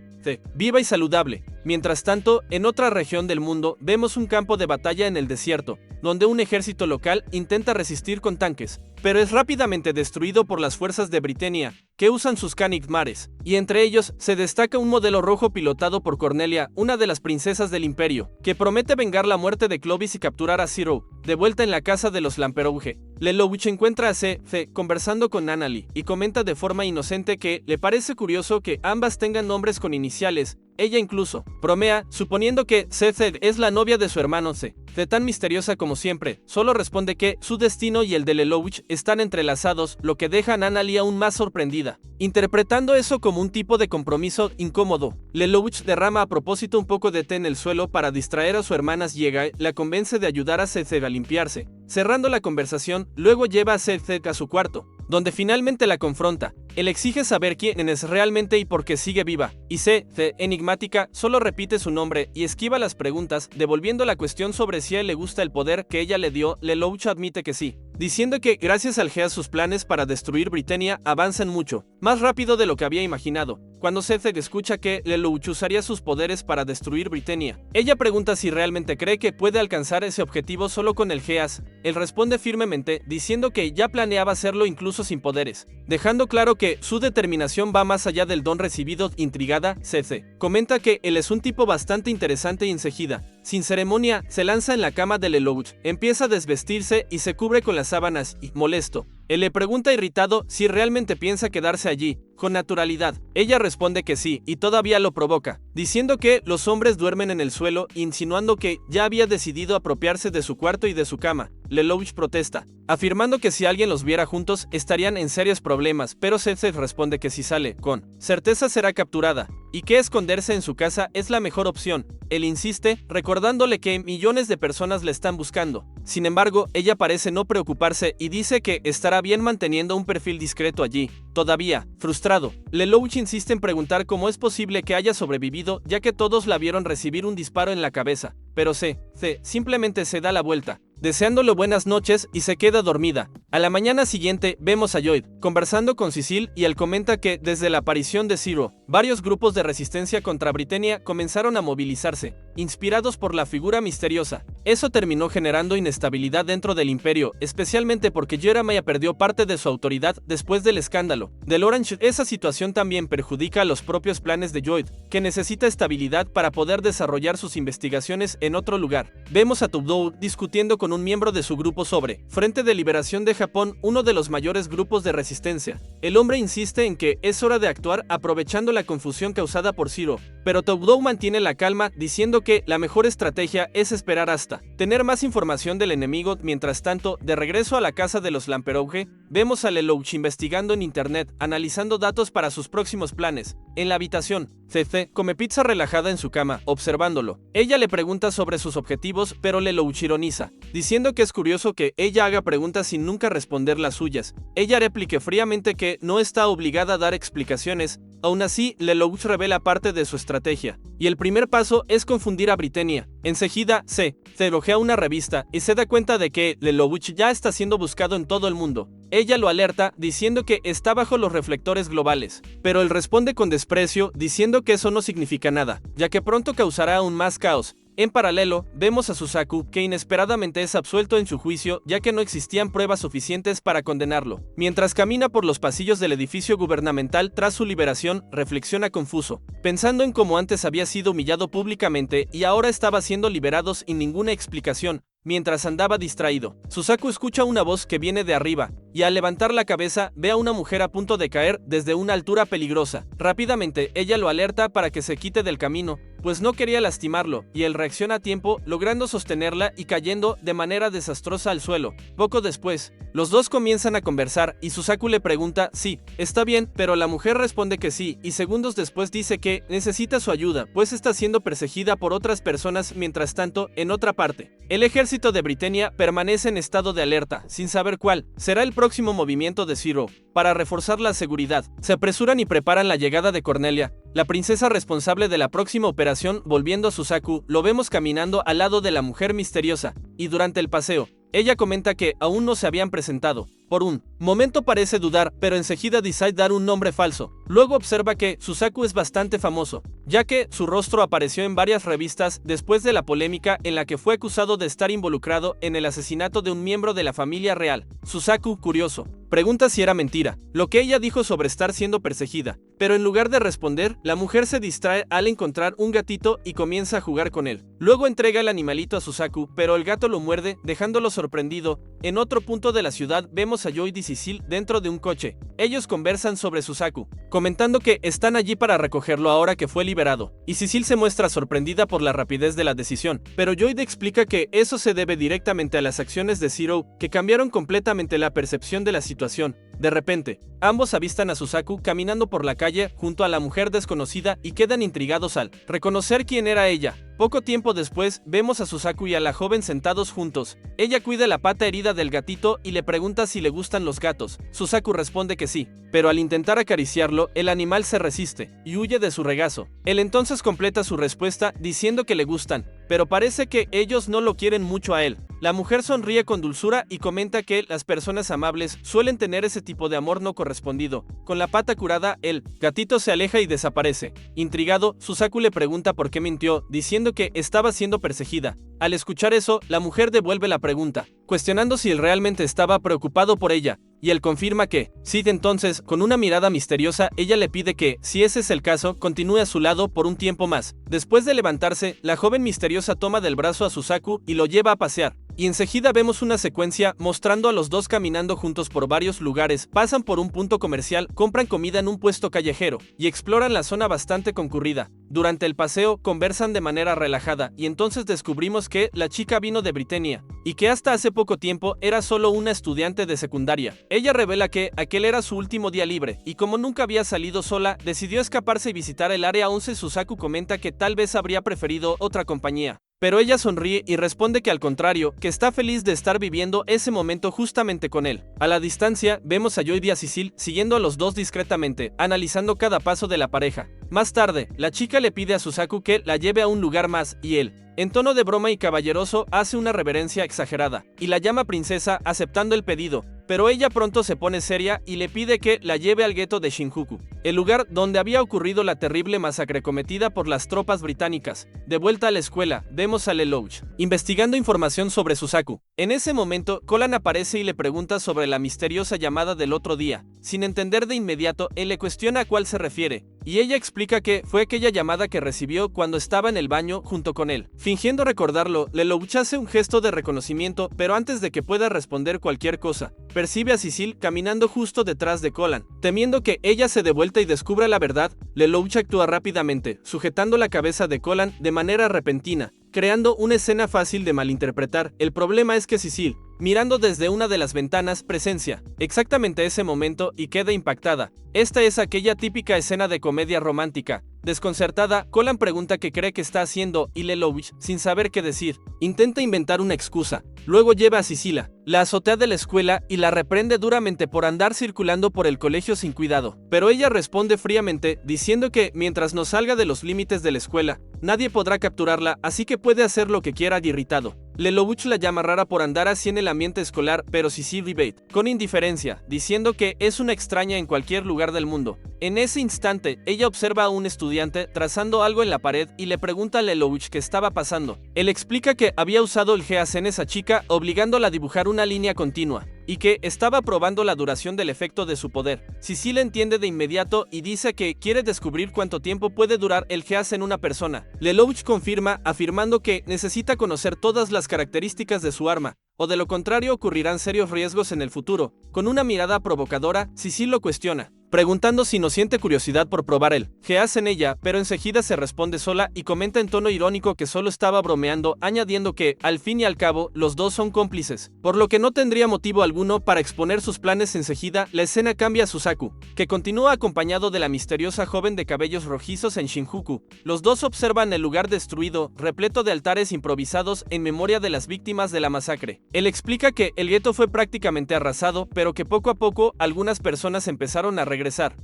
viva y saludable. Mientras tanto, en otra región del mundo, vemos un campo de batalla en el desierto, donde un ejército local intenta resistir con tanques, pero es rápidamente destruido por las fuerzas de Britannia, que usan sus Kanigmares, y entre ellos se destaca un modelo rojo pilotado por Cornelia, una de las princesas del imperio, que promete vengar la muerte de Clovis y capturar a Zero. De vuelta en la casa de los Lamperouge, Lelouch encuentra a CF conversando con Nanali y comenta de forma inocente que le parece curioso que ambas tengan nombres con iniciales. Ella incluso bromea, suponiendo que CF es la novia de su hermano C. Tan misteriosa como siempre, solo responde que su destino y el de Lelouch están entrelazados, lo que deja a Nanali aún más sorprendida, interpretando eso como un tipo de compromiso incómodo. Lelouch derrama a propósito un poco de té en el suelo para distraer a su hermana. Llega, la convence de ayudar a CF a limpiarse. Cerrando la conversación, luego lleva a CF a su cuarto, donde finalmente la confronta. Él exige saber quién es realmente y por qué sigue viva, y CF, enigmática, solo repite su nombre y esquiva las preguntas, devolviendo la cuestión sobre si a él le gusta el poder que ella le dio. Lelouch admite que sí, diciendo que gracias al Geas sus planes para destruir Britannia avanzan mucho, más rápido de lo que había imaginado. Cuando Sethek escucha que Lelouch usaría sus poderes para destruir Britannia, ella pregunta si realmente cree que puede alcanzar ese objetivo solo con el Geas. Él responde firmemente, diciendo que ya planeaba hacerlo incluso sin poderes, dejando claro que su determinación va más allá del don recibido. Intrigada, Sethek comenta que él es un tipo bastante interesante y enseguida, sin ceremonia, se lanza en la cama de Lelouch, empieza a desvestirse y se cubre con las sábanas y, molesto, él le pregunta irritado si realmente piensa quedarse allí, con naturalidad. Ella responde que sí, y todavía lo provoca, diciendo que los hombres duermen en el suelo, insinuando que ya había decidido apropiarse de su cuarto y de su cama. Lelouch protesta, afirmando que si alguien los viera juntos estarían en serios problemas, pero Sethek responde que si sale, con certeza será capturada, y que esconderse en su casa es la mejor opción. Él insiste, recordándole que millones de personas le están buscando. Sin embargo, ella parece no preocuparse y dice que estará bien manteniendo un perfil discreto allí. Todavía, frustrado, Lelouch insiste en preguntar cómo es posible que haya sobrevivido, ya que todos la vieron recibir un disparo en la cabeza, pero Sethek simplemente se da la vuelta, deseándole buenas noches y se queda dormida. A la mañana siguiente vemos a Lloyd conversando con Cecil y él comenta que desde la aparición de Zero, varios grupos de resistencia contra Britannia comenzaron a movilizarse, inspirados por la figura misteriosa. Eso terminó generando inestabilidad dentro del imperio, especialmente porque Jeremiah perdió parte de su autoridad después del escándalo del Orange. Esa situación también perjudica a los propios planes de Lloyd, que necesita estabilidad para poder desarrollar sus investigaciones en otro lugar. Vemos a Tubdou discutiendo con un miembro de su grupo sobre Frente de Liberación de Japón, uno de los mayores grupos de resistencia. El hombre insiste en que es hora de actuar aprovechando la confusión causada por Zero, pero Tubdou mantiene la calma, diciendo que la mejor estrategia es esperar hasta tener más información del enemigo. Mientras tanto, de regreso a la casa de los Lamperouge, vemos a Lelouch investigando en internet, analizando datos para sus próximos planes. En la habitación, Sethek come pizza relajada en su cama, observándolo. Ella le pregunta sobre sus objetivos, pero Lelouch ironiza, diciendo que es curioso que ella haga preguntas sin nunca responder las suyas. Ella replica fríamente que no está obligada a dar explicaciones. Aún así, Lelouch revela parte de su estrategia, y el primer paso es confundir a Britannia. Enseguida, Sethek ojea una revista y se da cuenta de que Lelouch ya está siendo buscado en todo el mundo. Ella lo alerta, diciendo que está bajo los reflectores globales, pero él responde con desprecio, diciendo que eso no significa nada, ya que pronto causará aún más caos. En paralelo, vemos a Suzaku, que inesperadamente es absuelto en su juicio, ya que no existían pruebas suficientes para condenarlo. Mientras camina por los pasillos del edificio gubernamental tras su liberación, reflexiona confuso, pensando en cómo antes había sido humillado públicamente y ahora estaba siendo liberado sin ninguna explicación. Mientras andaba distraído, Suzaku escucha una voz que viene de arriba, y al levantar la cabeza ve a una mujer a punto de caer desde una altura peligrosa. Rápidamente ella lo alerta para que se quite del camino, pues no quería lastimarlo, y él reacciona a tiempo, logrando sostenerla y cayendo de manera desastrosa al suelo. Poco después, los dos comienzan a conversar y Suzaku le pregunta si está bien, pero la mujer responde que sí, y segundos después dice que necesita su ayuda, pues está siendo perseguida por otras personas. Mientras tanto, en otra parte, el ejército de Britannia permanece en estado de alerta, sin saber cuál será el próximo movimiento de Zero. Para reforzar la seguridad, se apresuran y preparan la llegada de Cornelia, la princesa responsable de la próxima operación. Volviendo a Suzaku, lo vemos caminando al lado de la mujer misteriosa, y durante el paseo, ella comenta que aún no se habían presentado. Por un momento parece dudar, pero enseguida decide dar un nombre falso. Luego observa que Suzaku es bastante famoso, ya que su rostro apareció en varias revistas después de la polémica en la que fue acusado de estar involucrado en el asesinato de un miembro de la familia real. Suzaku, curioso, pregunta si era mentira lo que ella dijo sobre estar siendo perseguida, pero en lugar de responder, la mujer se distrae al encontrar un gatito y comienza a jugar con él. Luego entrega el animalito a Suzaku, pero el gato lo muerde, dejándolo sorprendido. En otro punto de la ciudad vemos a Lloyd y Cecil dentro de un coche. Ellos conversan sobre Suzaku, comentando que están allí para recogerlo ahora que fue liberado, y Cecil se muestra sorprendida por la rapidez de la decisión, pero Lloyd explica que eso se debe directamente a las acciones de Zero, que cambiaron completamente la percepción de la situación. De repente, ambos avistan a Suzaku caminando por la calle junto a la mujer desconocida y quedan intrigados al reconocer quién era ella. Poco tiempo después, vemos a Suzaku y a la joven sentados juntos. Ella cuida la pata herida del gatito y le pregunta si le gustan los gatos. Suzaku responde que sí, pero al intentar acariciarlo, el animal se resiste y huye de su regazo. Él entonces completa su respuesta diciendo que le gustan. pero parece que ellos no lo quieren mucho a él. La mujer sonríe con dulzura y comenta que las personas amables suelen tener ese tipo de amor no correspondido. Con la pata curada, el gatito se aleja y desaparece. Intrigado, Susaku le pregunta por qué mintió, diciendo que estaba siendo perseguida. Al escuchar eso, la mujer devuelve la pregunta, cuestionando si él realmente estaba preocupado por ella, y él confirma que sí. Entonces, con una mirada misteriosa, ella le pide que, si ese es el caso, continúe a su lado por un tiempo más. Después de levantarse, la joven misteriosa toma del brazo a Susaku y lo lleva a pasear. Y enseguida vemos una secuencia mostrando a los dos caminando juntos por varios lugares, pasan por un punto comercial, compran comida en un puesto callejero y exploran la zona bastante concurrida. Durante el paseo conversan de manera relajada y entonces descubrimos que la chica vino de Britania y que hasta hace poco tiempo era solo una estudiante de secundaria. Ella revela que aquel era su último día libre y como nunca había salido sola, decidió escaparse y visitar el área 11. Susaku comenta que tal vez habría preferido otra compañía, pero ella sonríe y responde que al contrario, que está feliz de estar viviendo ese momento justamente con él. A la distancia, vemos a Yoibi y a Cecil siguiendo a los dos discretamente, analizando cada paso de la pareja. Más tarde, la chica le pide a Susaku que la lleve a un lugar más y él, en tono de broma y caballeroso, hace una reverencia exagerada y la llama princesa, aceptando el pedido. Pero ella pronto se pone seria y le pide que la lleve al gueto de Shinjuku, el lugar donde había ocurrido la terrible masacre cometida por las tropas británicas. De vuelta a la escuela, vemos a Lelouch investigando información sobre Susaku. En ese momento, Colin aparece y le pregunta sobre la misteriosa llamada del otro día. Sin entender de inmediato, él le cuestiona a cuál se refiere, y ella explica que fue aquella llamada que recibió cuando estaba en el baño junto con él. Fingiendo recordarlo, Lelouch hace un gesto de reconocimiento, pero antes de que pueda responder cualquier cosa, percibe a Cecil caminando justo detrás de Colin. Temiendo que ella se dé vuelta y descubra la verdad, Lelouch actúa rápidamente, sujetando la cabeza de Colin de manera repentina, creando una escena fácil de malinterpretar. El problema es que Cecil, mirando desde una de las ventanas, presencia exactamente ese momento y queda impactada. Esta es aquella típica escena de comedia romántica. Desconcertada, Colin pregunta qué cree que está haciendo y Lelouch, sin saber qué decir, intenta inventar una excusa. Luego lleva a Cecilia, la azotea de la escuela y la reprende duramente por andar circulando por el colegio sin cuidado. Pero ella responde fríamente, diciendo que mientras no salga de los límites de la escuela, nadie podrá capturarla, así que puede hacer lo que quiera. Irritado, Lelouch la llama rara por andar así en el ambiente escolar, pero Cecil rebate con indiferencia, diciendo que es una extraña en cualquier lugar del mundo. En ese instante, ella observa a un estudiante trazando algo en la pared y le pregunta a Lelouch qué estaba pasando. Él explica que había usado el GEAS en esa chica, obligándola a dibujar una línea continua, y que estaba probando la duración del efecto de su poder. Cecil entiende de inmediato y dice que quiere descubrir cuánto tiempo puede durar el GEAS en una persona. Lelouch confirma, afirmando que necesita conocer todas las características de su arma, o de lo contrario ocurrirán serios riesgos en el futuro. Con una mirada provocadora, Cecil lo cuestiona, preguntando si no siente curiosidad por probar el GEAS en ella, pero enseguida se responde sola y comenta en tono irónico que solo estaba bromeando, añadiendo que, al fin y al cabo, los dos son cómplices, por lo que no tendría motivo alguno para exponer sus planes. Enseguida, la escena cambia a Susaku, que continúa acompañado de la misteriosa joven de cabellos rojizos en Shinjuku. Los dos observan el lugar destruido, repleto de altares improvisados en memoria de las víctimas de la masacre. Él explica que el gueto fue prácticamente arrasado, pero que poco a poco algunas personas empezaron a regresar.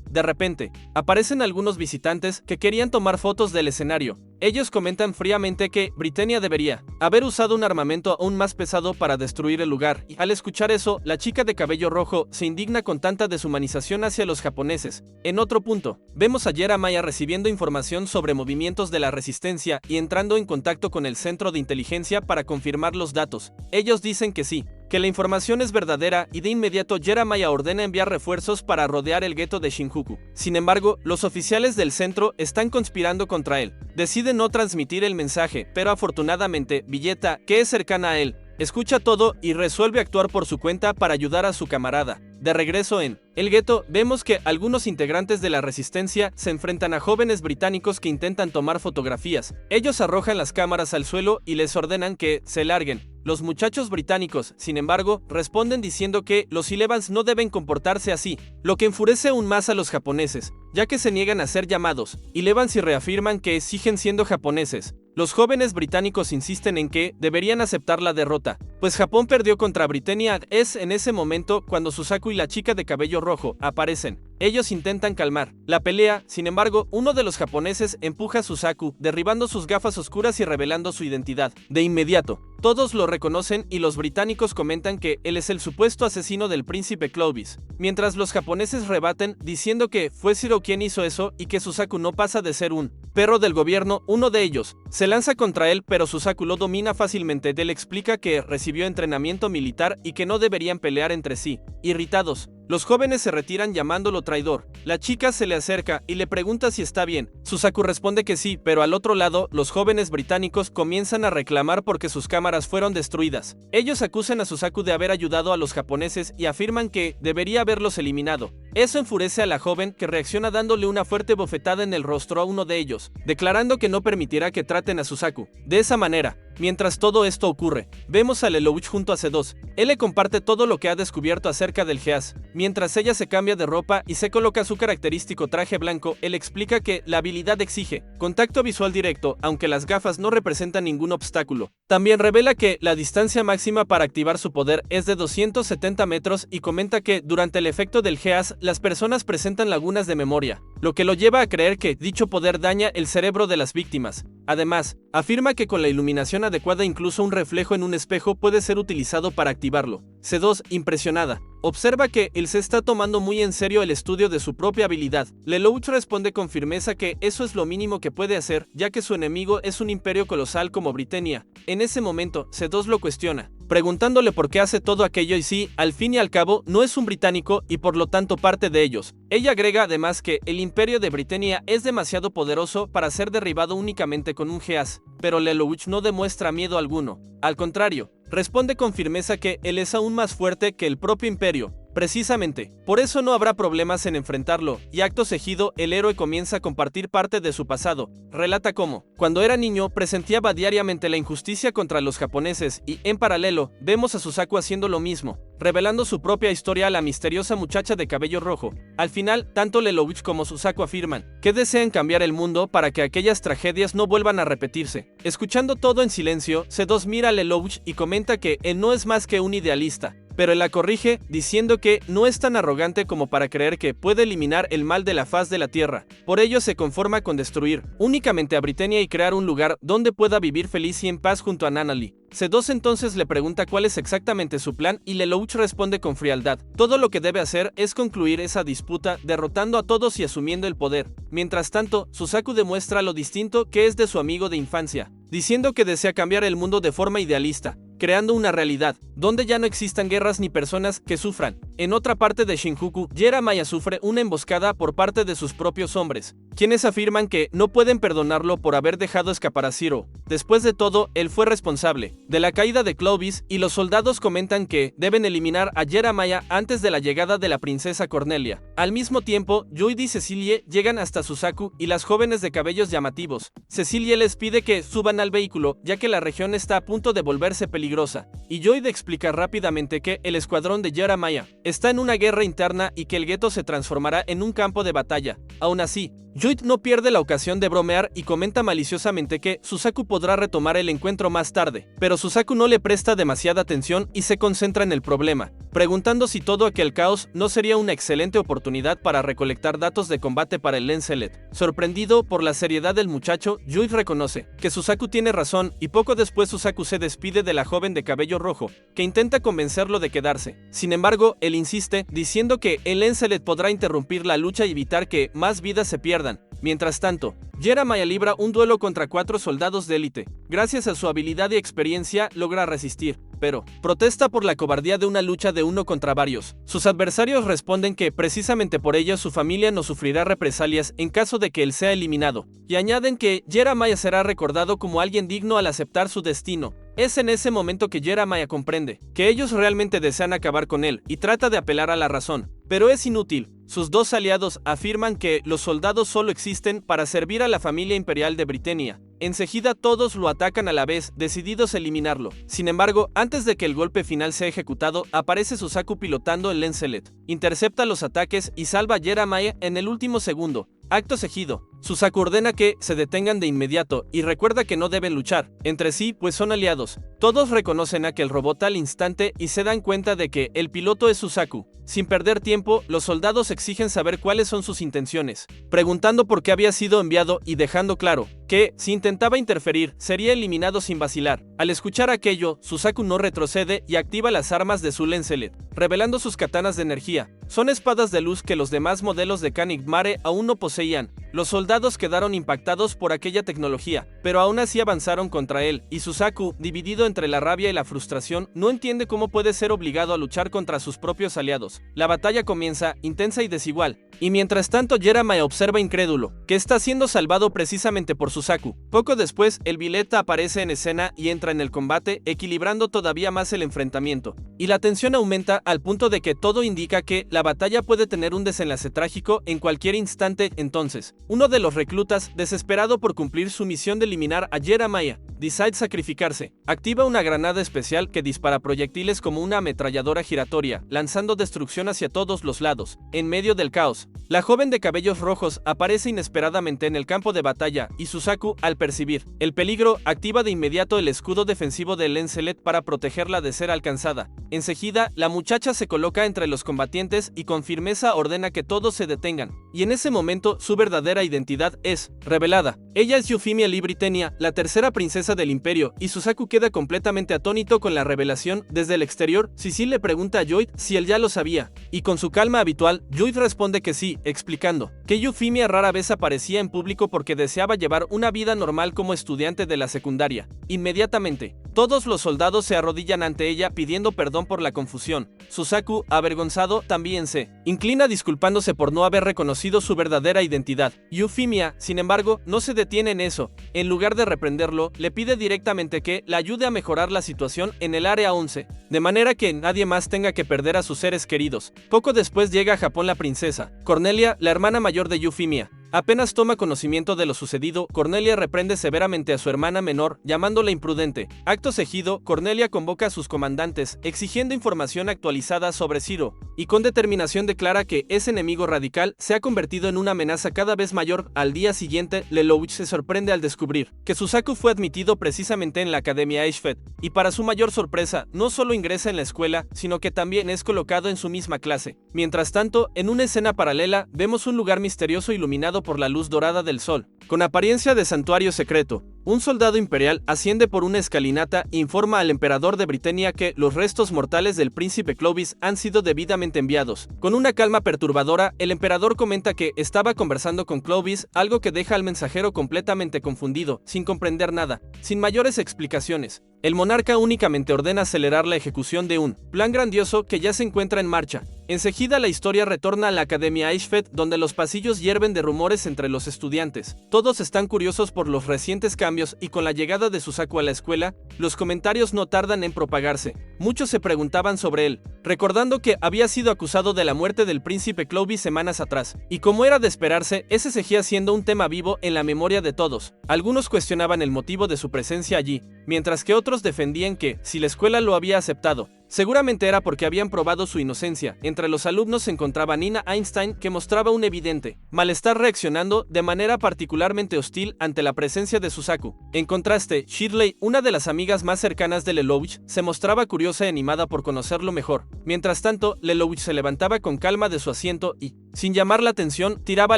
De repente, aparecen algunos visitantes que querían tomar fotos del escenario. Ellos comentan fríamente que Britania debería haber usado un armamento aún más pesado para destruir el lugar, y al escuchar eso, la chica de cabello rojo se indigna con tanta deshumanización hacia los japoneses. En otro punto, vemos a Jeremiah recibiendo información sobre movimientos de la resistencia y entrando en contacto con el centro de inteligencia para confirmar los datos. Ellos dicen que sí, que la información es verdadera, y de inmediato Jeremiah ordena enviar refuerzos para rodear el gueto de Shinjuku. Sin embargo, los oficiales del centro están conspirando contra él. Decide no transmitir el mensaje, pero afortunadamente, Villetta, que es cercana a él, escucha todo y resuelve actuar por su cuenta para ayudar a su camarada. De regreso en el gueto, vemos que algunos integrantes de la resistencia se enfrentan a jóvenes británicos que intentan tomar fotografías. Ellos arrojan las cámaras al suelo y les ordenan que se larguen. Los muchachos británicos, sin embargo, responden diciendo que los Elevans no deben comportarse así, lo que enfurece aún más a los japoneses, ya que se niegan a ser llamados Elevans y reafirman que siguen siendo japoneses. Los jóvenes británicos insisten en que deberían aceptar la derrota, pues Japón perdió contra Britannia. Es en ese momento cuando Suzaku y la chica de cabello rojo aparecen. Ellos intentan calmar la pelea, sin embargo, uno de los japoneses empuja a Suzaku, derribando sus gafas oscuras y revelando su identidad. De inmediato, todos lo reconocen y los británicos comentan que él es el supuesto asesino del príncipe Clovis, mientras los japoneses rebaten diciendo que fue Zero quien hizo eso y que Suzaku no pasa de ser un perro del gobierno. Uno de ellos se lanza contra él, pero Suzaku lo domina fácilmente. Él explica que recibió entrenamiento militar y que no deberían pelear entre sí. Irritados, los jóvenes se retiran llamándolo traidor. La chica se le acerca y le pregunta si está bien. Suzaku responde que sí, pero al otro lado, los jóvenes británicos comienzan a reclamar porque sus cámaras fueron destruidas. Ellos acusan a Suzaku de haber ayudado a los japoneses y afirman que debería haberlos eliminado. Eso enfurece a la joven, que reacciona dándole una fuerte bofetada en el rostro a uno de ellos, declarando que no permitirá que traten a Suzaku de esa manera. Mientras todo esto ocurre, vemos a Lelouch junto a C2. Él le comparte todo lo que ha descubierto acerca del Geass. Mientras ella se cambia de ropa y se coloca su característico traje blanco, él explica que la habilidad exige contacto visual directo, aunque las gafas no representan ningún obstáculo. También revela que la distancia máxima para activar su poder es de 270 metros y comenta que durante el efecto del Geass las personas presentan lagunas de memoria, lo que lo lleva a creer que dicho poder daña el cerebro de las víctimas. Además, afirma que con la iluminación adecuada incluso un reflejo en un espejo puede ser utilizado para activarlo. C2, impresionada, observa que él se está tomando muy en serio el estudio de su propia habilidad. Lelouch responde con firmeza que eso es lo mínimo que puede hacer, ya que su enemigo es un imperio colosal como Britannia. En ese momento, C2 lo cuestiona, preguntándole por qué hace todo aquello y si, al fin y al cabo, no es un británico y por lo tanto parte de ellos. Ella agrega además que el imperio de Britannia es demasiado poderoso para ser derribado únicamente con un Geass, pero Lelouch no demuestra miedo alguno. Al contrario, responde con firmeza que él es aún más fuerte que el propio imperio. Precisamente, por eso no habrá problemas en enfrentarlo, y acto seguido, el héroe comienza a compartir parte de su pasado. Relata cómo, cuando era niño, presenciaba diariamente la injusticia contra los japoneses y, en paralelo, vemos a Suzaku haciendo lo mismo, revelando su propia historia a la misteriosa muchacha de cabello rojo. Al final, tanto Lelouch como Suzaku afirman que desean cambiar el mundo para que aquellas tragedias no vuelvan a repetirse. Escuchando todo en silencio, C2 mira a Lelouch y comenta que él no es más que un idealista, pero él la corrige diciendo que no es tan arrogante como para creer que puede eliminar el mal de la faz de la tierra. Por ello se conforma con destruir únicamente a Britannia y crear un lugar donde pueda vivir feliz y en paz junto a Nanali. C2 entonces le pregunta cuál es exactamente su plan y Lelouch responde con frialdad. Todo lo que debe hacer es concluir esa disputa derrotando a todos y asumiendo el poder. Mientras tanto, Suzaku demuestra lo distinto que es de su amigo de infancia, diciendo que desea cambiar el mundo de forma idealista, creando una realidad donde ya no existan guerras ni personas que sufran. En otra parte de Shinjuku, Jeremiah sufre una emboscada por parte de sus propios hombres, quienes afirman que no pueden perdonarlo por haber dejado escapar a Zero. Después de todo, él fue responsable de la caída de Clovis y los soldados comentan que deben eliminar a Jeremiah antes de la llegada de la princesa Cornelia. Al mismo tiempo, Lloyd y Cecilie llegan hasta Suzaku y las jóvenes de cabellos llamativos. Cecilie les pide que suban al vehículo ya que la región está a punto de volverse peligrosa, y Lloyd explica rápidamente que el escuadrón de Jeremiah está en una guerra interna y que el gueto se transformará en un campo de batalla. Aún así, Lloyd no pierde la ocasión de bromear y comenta maliciosamente que Suzaku podrá retomar el encuentro más tarde, pero Suzaku no le presta demasiada atención y se concentra en el problema, preguntando si todo aquel caos no sería una excelente oportunidad para recolectar datos de combate para el Lenselet. Sorprendido por la seriedad del muchacho, Lloyd reconoce que Suzaku tiene razón y poco después Suzaku se despide de la joven de cabello rojo, que intenta convencerlo de quedarse. Sin embargo, él insiste, diciendo que el Lenselet podrá interrumpir la lucha y evitar que más vidas se pierdan. Mientras tanto, Jeremiah libra un duelo contra 4 soldados de élite. Gracias a su habilidad y experiencia logra resistir, pero protesta por la cobardía de una lucha de uno contra varios. Sus adversarios responden que precisamente por ello su familia no sufrirá represalias en caso de que él sea eliminado, y añaden que Jeremiah será recordado como alguien digno al aceptar su destino. Es en ese momento que Jeremiah comprende que ellos realmente desean acabar con él y trata de apelar a la razón, pero es inútil. Sus dos aliados afirman que los soldados solo existen para servir a la familia imperial de Britannia. Enseguida todos lo atacan a la vez, decididos a eliminarlo. Sin embargo, antes de que el golpe final sea ejecutado, aparece Suzaku pilotando el Lenselet, intercepta los ataques y salva a Jeremiah en el último segundo. Acto seguido, Susaku ordena que se detengan de inmediato y recuerda que no deben luchar entre sí, pues son aliados. Todos reconocen a aquel robot al instante y se dan cuenta de que el piloto es Susaku. Sin perder tiempo, los soldados exigen saber cuáles son sus intenciones, preguntando por qué había sido enviado y dejando claro que, si intentaba interferir, sería eliminado sin vacilar. Al escuchar aquello, Susaku no retrocede y activa las armas de su Lenselet, revelando sus katanas de energía. Son espadas de luz que los demás modelos de Kanigmare aún no poseían. Los soldados quedaron impactados por aquella tecnología, pero aún así avanzaron contra él, y Susaku, dividido entre la rabia y la frustración, no entiende cómo puede ser obligado a luchar contra sus propios aliados. La batalla comienza, intensa y desigual, y mientras tanto Jeremiah observa incrédulo, que está siendo salvado precisamente por Susaku. Poco después, el Villetta aparece en escena y entra en el combate, equilibrando todavía más el enfrentamiento, y la tensión aumenta al punto de que todo indica que la batalla puede tener un desenlace trágico en cualquier instante. Entonces, uno de los reclutas, desesperado por cumplir su misión de eliminar a Jeremiah, decide sacrificarse. Activa una granada especial que dispara proyectiles como una ametralladora giratoria, lanzando destrucción hacia todos los lados. En medio del caos, la joven de cabellos rojos aparece inesperadamente en el campo de batalla y Susaku, al percibir el peligro, activa de inmediato el escudo defensivo de Lenselet para protegerla de ser alcanzada. Enseguida, la muchacha se coloca entre los combatientes y con firmeza ordena que todos se detengan. Y en ese momento, su verdadera identidad es revelada. Ella es Euphemia Lee Britannia, la tercera princesa del imperio, y Susaku queda completamente atónito con la revelación. Desde el exterior, Cecile le pregunta a Joyd si él ya lo sabía, y con su calma habitual, Joyd responde que sí, explicando que Euphemia rara vez aparecía en público porque deseaba llevar una vida normal como estudiante de la secundaria. Inmediatamente, todos los soldados se arrodillan ante ella pidiendo perdón por la confusión. Susaku, avergonzado, también se inclina disculpándose por no haber reconocido su verdadera identidad. Euphemia, sin embargo, no se detiene en eso. En lugar de reprenderlo, le pide directamente que la ayude a mejorar la situación en el Área 11, de manera que nadie más tenga que perder a sus seres queridos. Poco después llega a Japón la princesa Cornelia, la hermana mayor de Euphemia. Apenas toma conocimiento de lo sucedido, Cornelia reprende severamente a su hermana menor, llamándola imprudente. Acto seguido, Cornelia convoca a sus comandantes, exigiendo información actualizada sobre Zero, y con determinación declara que ese enemigo radical se ha convertido en una amenaza cada vez mayor. Al día siguiente, Lelouch se sorprende al descubrir que Susaku fue admitido precisamente en la Academia Ashford, y para su mayor sorpresa, no solo ingresa en la escuela, sino que también es colocado en su misma clase. Mientras tanto, en una escena paralela, vemos un lugar misterioso iluminado por la luz dorada del sol, con apariencia de santuario secreto. Un soldado imperial asciende por una escalinata e informa al emperador de Britannia que los restos mortales del príncipe Clovis han sido debidamente enviados. Con una calma perturbadora, el emperador comenta que estaba conversando con Clovis, algo que deja al mensajero completamente confundido, sin comprender nada. Sin mayores explicaciones, el monarca únicamente ordena acelerar la ejecución de un plan grandioso que ya se encuentra en marcha. Enseguida la historia retorna a la Academia Ashford, donde los pasillos hierven de rumores entre los estudiantes. Todos están curiosos por los recientes cambios y con la llegada de Susaku a la escuela, los comentarios no tardan en propagarse. Muchos se preguntaban sobre él, recordando que había sido acusado de la muerte del príncipe Clovis semanas atrás, y como era de esperarse, ese seguía siendo un tema vivo en la memoria de todos. Algunos cuestionaban el motivo de su presencia allí, mientras que otros defendían que, si la escuela lo había aceptado, seguramente era porque habían probado su inocencia. Entre los alumnos se encontraba Nina Einstein, que mostraba un evidente malestar reaccionando de manera particularmente hostil ante la presencia de Susaku. En contraste, Shirley, una de las amigas más cercanas de Lelouch, se mostraba curiosa y animada por conocerlo mejor. Mientras tanto, Lelouch se levantaba con calma de su asiento y, sin llamar la atención, tiraba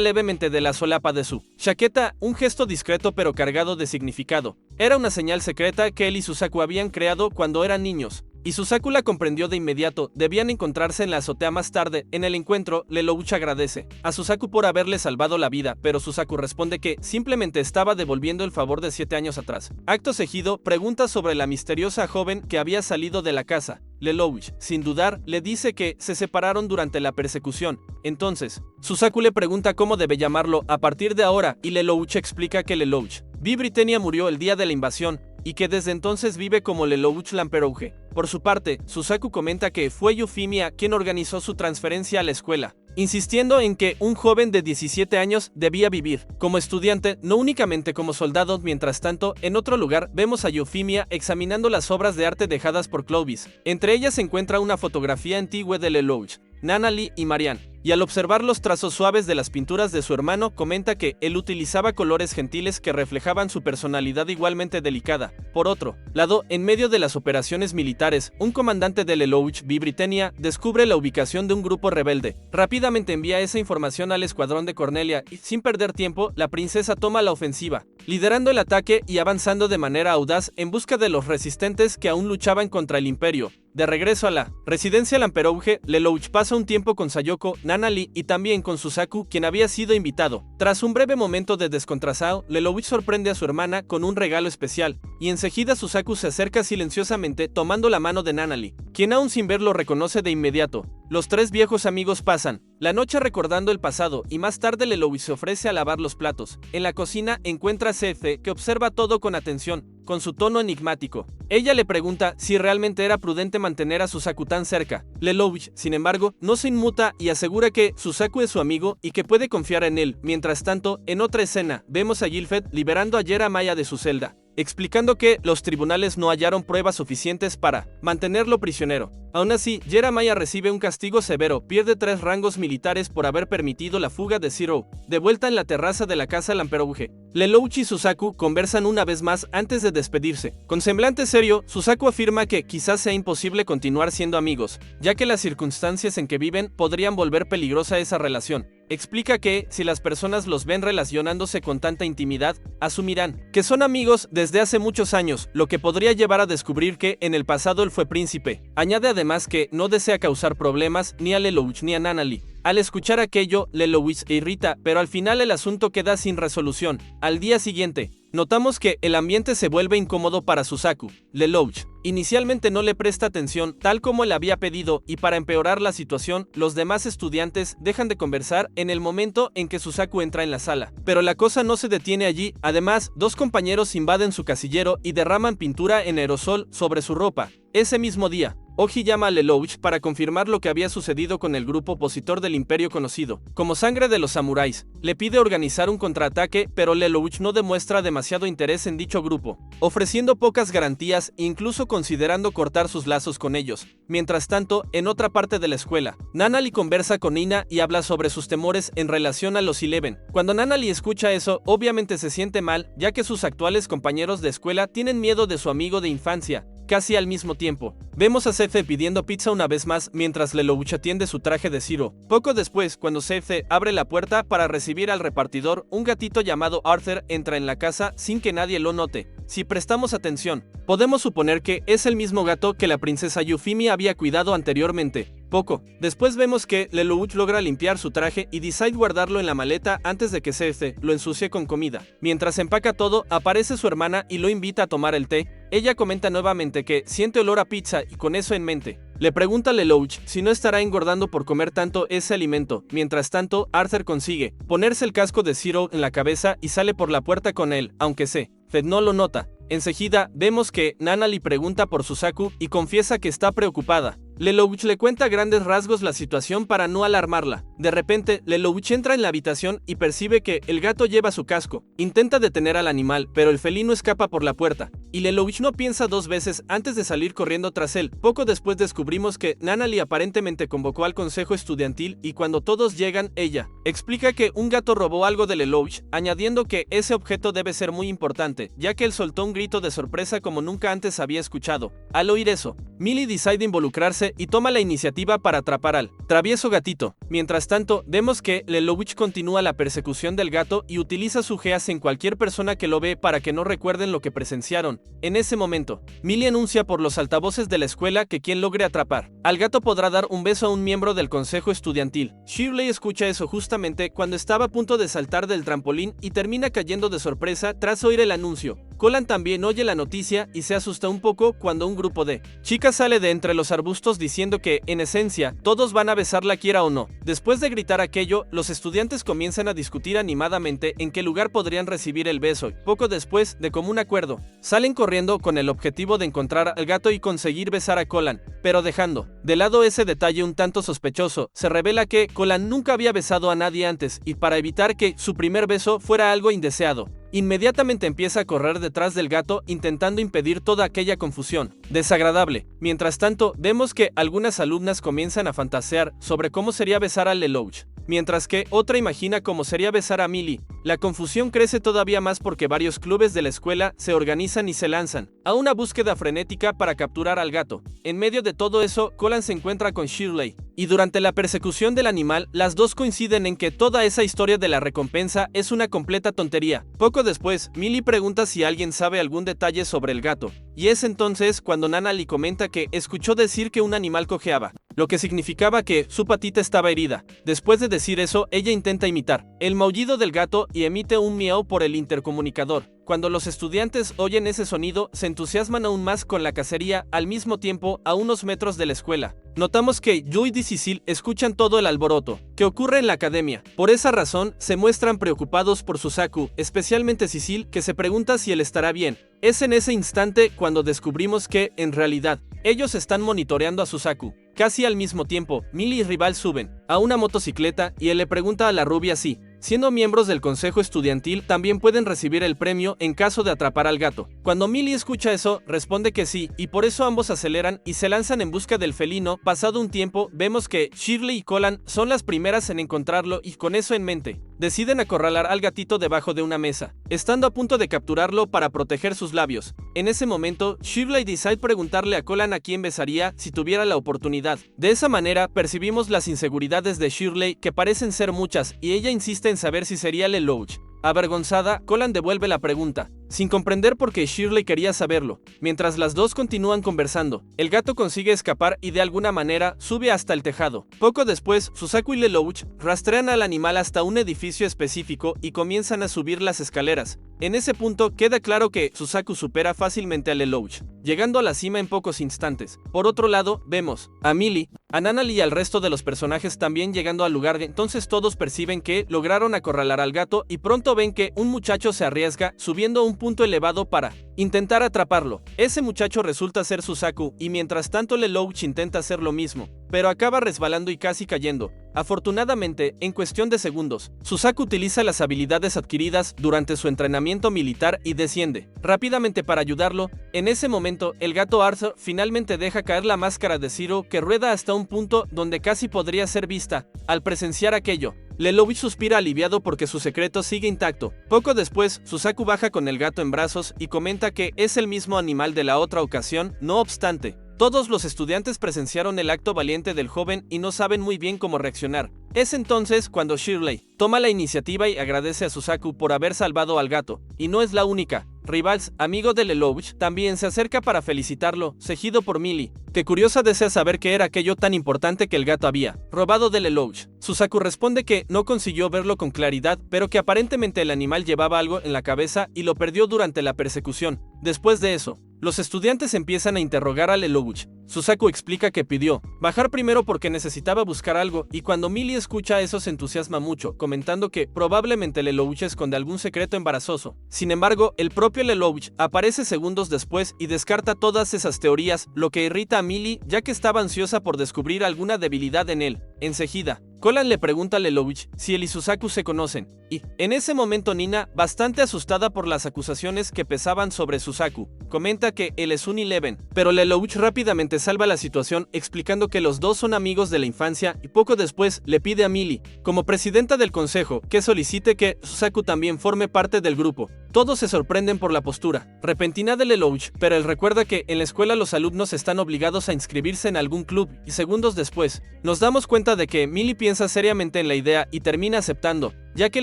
levemente de la solapa de su chaqueta, un gesto discreto pero cargado de significado. Era una señal secreta que él y Susaku habían creado cuando eran niños, y Susaku la comprendió de inmediato. Debían encontrarse en la azotea más tarde. En el encuentro, Lelouch agradece a Susaku por haberle salvado la vida, pero Susaku responde que simplemente estaba devolviendo el favor de 7 años atrás. Acto seguido, pregunta sobre la misteriosa joven que había salido de la casa. Lelouch, sin dudar, le dice que se separaron durante la persecución. Entonces, Susaku le pregunta cómo debe llamarlo a partir de ahora, y Lelouch explica que Lelouch Lee Britannia murió el día de la invasión, y que desde entonces vive como Lelouch Lamperouge. Por su parte, Susaku comenta que fue Euphemia quien organizó su transferencia a la escuela, insistiendo en que un joven de 17 años debía vivir como estudiante, no únicamente como soldado. Mientras tanto, en otro lugar, vemos a Euphemia examinando las obras de arte dejadas por Clovis. Entre ellas se encuentra una fotografía antigua de Lelouch, Nana Lee y Marianne, y al observar los trazos suaves de las pinturas de su hermano comenta que él utilizaba colores gentiles que reflejaban su personalidad igualmente delicada. Por otro lado, en medio de las operaciones militares, un comandante de Lelouch v Britannia descubre la ubicación de un grupo rebelde. Rápidamente envía esa información al escuadrón de Cornelia y, sin perder tiempo, la princesa toma la ofensiva, liderando el ataque y avanzando de manera audaz en busca de los resistentes que aún luchaban contra el imperio. De regreso a la residencia Lamperouge, Lelouch pasa un tiempo con Sayoko, Nanali y también con Suzaku, quien había sido invitado. Tras un breve momento de descontrasado, Lelouch sorprende a su hermana con un regalo especial, y enseguida Suzaku se acerca silenciosamente tomando la mano de Nanali, quien aún sin verlo reconoce de inmediato. Los tres viejos amigos pasan la noche recordando el pasado y más tarde Lelouch se ofrece a lavar los platos. En la cocina encuentra a Cefe, que observa todo con atención, con su tono enigmático. Ella le pregunta si realmente era prudente mantener a Suzaku tan cerca. Lelouch, sin embargo, no se inmuta y asegura que Suzaku es su amigo y que puede confiar en él. Mientras tanto, en otra escena, vemos a Gilfed liberando a Jeremiah de su celda, explicando que los tribunales no hallaron pruebas suficientes para mantenerlo prisionero. Aún así, Jeremiah recibe un castigo severo, pierde 3 rangos militares por haber permitido la fuga de Zero. De vuelta en la terraza de la casa Lamperouge, Lelouch y Suzaku conversan una vez más antes de despedirse. Con semblante serio, Suzaku afirma que quizás sea imposible continuar siendo amigos, ya que las circunstancias en que viven podrían volver peligrosa esa relación. Explica que, si las personas los ven relacionándose con tanta intimidad, asumirán que son amigos desde hace muchos años, lo que podría llevar a descubrir que en el pasado él fue príncipe. Añade además que no desea causar problemas ni a Lelouch ni a Nanali. Al escuchar aquello, Lelouch se irrita, pero al final el asunto queda sin resolución. Al día siguiente, notamos que el ambiente se vuelve incómodo para Suzaku. Lelouch inicialmente no le presta atención tal como él había pedido y para empeorar la situación, los demás estudiantes dejan de conversar en el momento en que Suzaku entra en la sala. Pero la cosa no se detiene allí, además, 2 compañeros invaden su casillero y derraman pintura en aerosol sobre su ropa. Ese mismo día, Oji llama a Lelouch para confirmar lo que había sucedido con el grupo opositor del imperio conocido como Sangre de los Samuráis. Le pide organizar un contraataque, pero Lelouch no demuestra demasiado interés en dicho grupo, ofreciendo pocas garantías e incluso considerando cortar sus lazos con ellos. Mientras tanto, en otra parte de la escuela, Nanali conversa con Ina y habla sobre sus temores en relación a los Eleven. Cuando Nanali escucha eso, obviamente se siente mal, ya que sus actuales compañeros de escuela tienen miedo de su amigo de infancia. Casi al mismo tiempo, vemos a Cefe pidiendo pizza una vez más mientras Lelouch atiende su traje de Zero. Poco después, cuando Cefe abre la puerta para recibir al repartidor, un gatito llamado Arthur entra en la casa sin que nadie lo note. Si prestamos atención, podemos suponer que es el mismo gato que la princesa Yufimi había cuidado anteriormente. Poco después vemos que Lelouch logra limpiar su traje y decide guardarlo en la maleta antes de que Cefe lo ensucie con comida. Mientras empaca todo, aparece su hermana y lo invita a tomar el té. Ella comenta nuevamente que siente olor a pizza y con eso en mente, le pregunta a Lelouch si no estará engordando por comer tanto ese alimento. Mientras tanto, Arthur consigue ponerse el casco de Zero en la cabeza y sale por la puerta con él, aunque Cefe no lo nota. Enseguida, vemos que Nanali pregunta por Suzaku y confiesa que está preocupada. Lelouch le cuenta a grandes rasgos la situación para no alarmarla. De repente, Lelouch entra en la habitación y percibe que el gato lleva su casco. Intenta detener al animal, pero el felino escapa por la puerta, y Lelouch no piensa 2 veces antes de salir corriendo tras él. Poco después descubrimos que Nanali aparentemente convocó al consejo estudiantil y cuando todos llegan, ella explica que un gato robó algo de Lelouch, añadiendo que ese objeto debe ser muy importante, ya que él soltó un grito de sorpresa como nunca antes había escuchado. Al oír eso, Millie decide involucrarse y toma la iniciativa para atrapar al travieso gatito. Mientras tanto, vemos que Lelouch continúa la persecución del gato y utiliza su geas en cualquier persona que lo ve para que no recuerden lo que presenciaron. En ese momento, Millie anuncia por los altavoces de la escuela que quien logre atrapar al gato podrá dar un beso a un miembro del consejo estudiantil. Shirley escucha eso justamente cuando estaba a punto de saltar del trampolín y termina cayendo de sorpresa tras oír el anuncio. Colin también oye la noticia y se asusta un poco cuando un grupo de chicas sale de entre los arbustos diciendo que, en esencia, todos van a besarla quiera o no. Después de gritar aquello, los estudiantes comienzan a discutir animadamente en qué lugar podrían recibir el beso. Poco después, de común acuerdo, salen corriendo con el objetivo de encontrar al gato y conseguir besar a Colin, pero dejando de lado ese detalle un tanto sospechoso, se revela que Colin nunca había besado a nadie antes y para evitar que su primer beso fuera algo indeseado, inmediatamente empieza a correr detrás del gato intentando impedir toda aquella confusión desagradable. Mientras tanto, vemos que algunas alumnas comienzan a fantasear sobre cómo sería besar a Lelouch, mientras que otra imagina cómo sería besar a Millie. La confusión crece todavía más porque varios clubes de la escuela se organizan y se lanzan a una búsqueda frenética para capturar al gato. En medio de todo eso, Colin se encuentra con Shirley, y durante la persecución del animal, las dos coinciden en que toda esa historia de la recompensa es una completa tontería. Poco después, Millie pregunta si alguien sabe algún detalle sobre el gato, y es entonces cuando Nana comenta que escuchó decir que un animal cojeaba, lo que significaba que su patita estaba herida. Después de decir eso, ella intenta imitar el maullido del gato y emite un miau por el intercomunicador. Cuando los estudiantes oyen ese sonido, se entusiasman aún más con la cacería. Al mismo tiempo, a unos metros de la escuela, notamos que Joey y Cecil escuchan todo el alboroto que ocurre en la academia. Por esa razón, se muestran preocupados por Suzaku, especialmente Cecil, que se pregunta si él estará bien. Es en ese instante cuando descubrimos que, en realidad, ellos están monitoreando a Suzaku. Casi al mismo tiempo, Millie y Rival suben a una motocicleta y él le pregunta a la rubia si, siendo miembros del consejo estudiantil, también pueden recibir el premio en caso de atrapar al gato. Cuando Millie escucha eso, responde que sí, y por eso ambos aceleran y se lanzan en busca del felino. Pasado un tiempo, vemos que Shirley y Colin son las primeras en encontrarlo y con eso en mente, deciden acorralar al gatito debajo de una mesa, estando a punto de capturarlo para proteger sus labios. En ese momento, Shirley decide preguntarle a Colin a quién besaría si tuviera la oportunidad. De esa manera, percibimos las inseguridades de Shirley, que parecen ser muchas, y ella insiste en saber si sería Lelouch. Avergonzada, Colin devuelve la pregunta, sin comprender por qué Shirley quería saberlo. Mientras las dos continúan conversando, el gato consigue escapar y de alguna manera sube hasta el tejado. Poco después, Suzaku y Lelouch rastrean al animal hasta un edificio específico y comienzan a subir las escaleras. En ese punto queda claro que Suzaku supera fácilmente a Lelouch, llegando a la cima en pocos instantes. Por otro lado, vemos a Millie, a Nana y al resto de los personajes también llegando al lugar. Entonces todos perciben que lograron acorralar al gato y pronto ven que un muchacho se arriesga subiendo a un punto elevado para intentar atraparlo. Ese muchacho resulta ser Suzaku y mientras tanto Lelouch intenta hacer lo mismo, pero acaba resbalando y casi cayendo. Afortunadamente, en cuestión de segundos, Suzaku utiliza las habilidades adquiridas durante su entrenamiento militar y desciende rápidamente para ayudarlo. En ese momento, el gato Arthur finalmente deja caer la máscara de Zero, que rueda hasta un punto donde casi podría ser vista. Al presenciar aquello, Lelouch suspira aliviado porque su secreto sigue intacto. Poco después, Suzaku baja con el gato en brazos y comenta que es el mismo animal de la otra ocasión. No obstante, todos los estudiantes presenciaron el acto valiente del joven y no saben muy bien cómo reaccionar. Es entonces cuando Shirley toma la iniciativa y agradece a Suzaku por haber salvado al gato. Y no es la única. Rivals, amigo de Lelouch, también se acerca para felicitarlo, seguido por Millie, que curiosa desea saber qué era aquello tan importante que el gato había robado de Lelouch. Suzaku responde que no consiguió verlo con claridad, pero que aparentemente el animal llevaba algo en la cabeza y lo perdió durante la persecución. Después de eso, los estudiantes empiezan a interrogar a Lelouch. Suzaku explica que pidió bajar primero porque necesitaba buscar algo, y cuando Millie escucha eso se entusiasma mucho, comentando que probablemente Lelouch esconde algún secreto embarazoso. Sin embargo, el propio Lelouch aparece segundos después y descarta todas esas teorías, lo que irrita a Millie, ya que estaba ansiosa por descubrir alguna debilidad en él. Enseguida, Colin le pregunta a Lelouch si él y Suzaku se conocen, y en ese momento Nina, bastante asustada por las acusaciones que pesaban sobre Suzaku, comenta que él es un Eleven, pero Lelouch rápidamente salva la situación explicando que los dos son amigos de la infancia y poco después le pide a Millie, como presidenta del consejo, que solicite que Suzaku también forme parte del grupo. Todos se sorprenden por la postura repentina de Lelouch, pero él recuerda que en la escuela los alumnos están obligados a inscribirse en algún club, y segundos después, nos damos cuenta de que Millie piensa seriamente en la idea y termina aceptando, ya que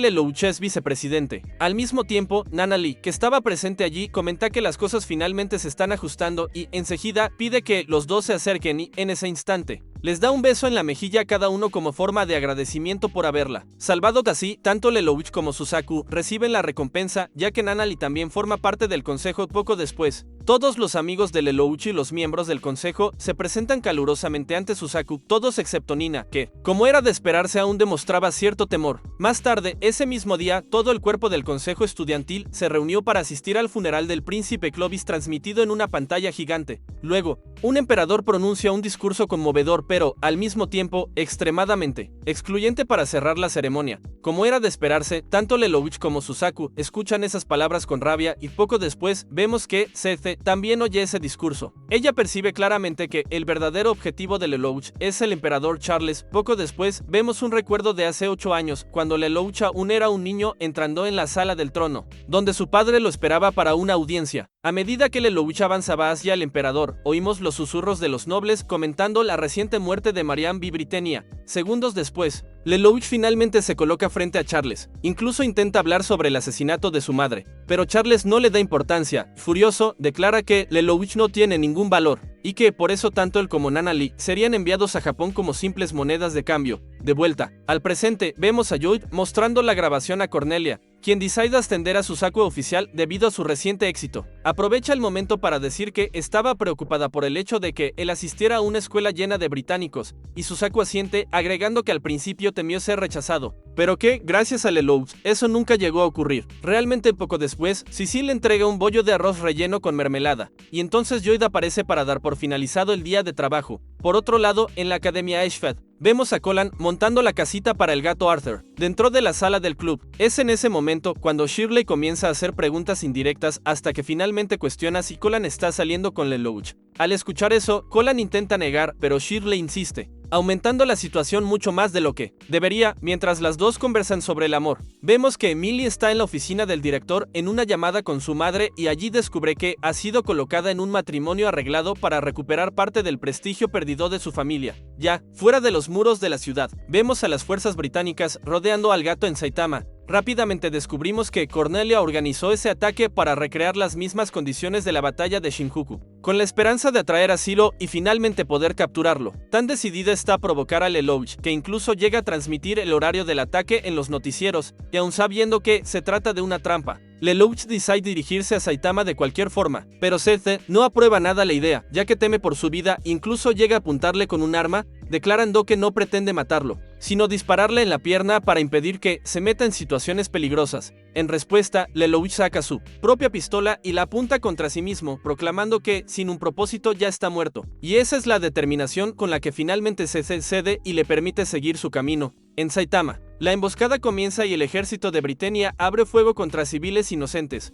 Lelouch es vicepresidente. Al mismo tiempo, Nana, que estaba presente allí, comenta que las cosas finalmente se están ajustando y enseguida pide que los dos se acerquen y, en ese instante, les da un beso en la mejilla a cada uno como forma de agradecimiento por haberla salvado. Así, tanto Lelouch como Suzaku reciben la recompensa, ya que Nana también forma parte del consejo. Poco después, todos los amigos de Lelouch y los miembros del consejo se presentan calurosamente ante Suzaku, todos excepto Nina, que, como era de esperarse, aún demostraba cierto temor. Más tarde, tarde, ese mismo día, todo el cuerpo del consejo estudiantil se reunió para asistir al funeral del príncipe Clovis transmitido en una pantalla gigante. Luego, un emperador pronuncia un discurso conmovedor pero, al mismo tiempo, extremadamente excluyente para cerrar la ceremonia. Como era de esperarse, tanto Lelouch como Suzaku escuchan esas palabras con rabia y poco después vemos que Seize también oye ese discurso. Ella percibe claramente que el verdadero objetivo de Lelouch es el emperador Charles. Poco después vemos un recuerdo de hace 8 años, cuando Lelouch aún era un niño entrando en la sala del trono, donde su padre lo esperaba para una audiencia. A medida que Lelouch avanzaba hacia el emperador, oímos los susurros de los nobles comentando la reciente muerte de Marianne Britannia. Segundos después, Lelouch finalmente se coloca frente a Charles. Incluso intenta hablar sobre el asesinato de su madre, pero Charles no le da importancia. Furioso, declara que Lelouch no tiene ningún valor, y que por eso tanto él como Nana Lee serían enviados a Japón como simples monedas de cambio. De vuelta al presente, vemos a Joy mostrando la grabación a Cornelia, quien decide ascender a Suzaku oficial debido a su reciente éxito. Aprovecha el momento para decir que estaba preocupada por el hecho de que él asistiera a una escuela llena de británicos, y Suzaku asiente, agregando que al principio temió ser rechazado, pero que, gracias a Lelouch, eso nunca llegó a ocurrir. Realmente poco después, Sissi le entrega un bollo de arroz relleno con mermelada, y entonces Joy aparece para dar por finalizado el día de trabajo. Por otro lado, en la Academia Ashford, vemos a Colin montando la casita para el gato Arthur, dentro de la sala del club. Es en ese momento cuando Shirley comienza a hacer preguntas indirectas hasta que finalmente cuestiona si Colin está saliendo con Lelouch. Al escuchar eso, Colin intenta negar, pero Shirley insiste, aumentando la situación mucho más de lo que debería. Mientras las dos conversan sobre el amor, vemos que Emily está en la oficina del director en una llamada con su madre y allí descubre que ha sido colocada en un matrimonio arreglado para recuperar parte del prestigio perdido de su familia. Ya, fuera de los muros de la ciudad, vemos a las fuerzas británicas rodeando al gato en Saitama. Rápidamente descubrimos que Cornelia organizó ese ataque para recrear las mismas condiciones de la batalla de Shinjuku, con la esperanza de atraer a Zero y finalmente poder capturarlo. Tan decidida está a provocar a Lelouch que incluso llega a transmitir el horario del ataque en los noticieros, y aun sabiendo que se trata de una trampa, Lelouch decide dirigirse a Saitama de cualquier forma, pero Seize no aprueba nada la idea, ya que teme por su vida. Incluso llega a apuntarle con un arma, declarando que no pretende matarlo, sino dispararle en la pierna para impedir que se meta en situaciones peligrosas. En respuesta, Lelouch saca su propia pistola y la apunta contra sí mismo, proclamando que, sin un propósito, ya está muerto. Y esa es la determinación con la que finalmente Seize cede y le permite seguir su camino. En Saitama, la emboscada comienza y el ejército de Britannia abre fuego contra civiles inocentes.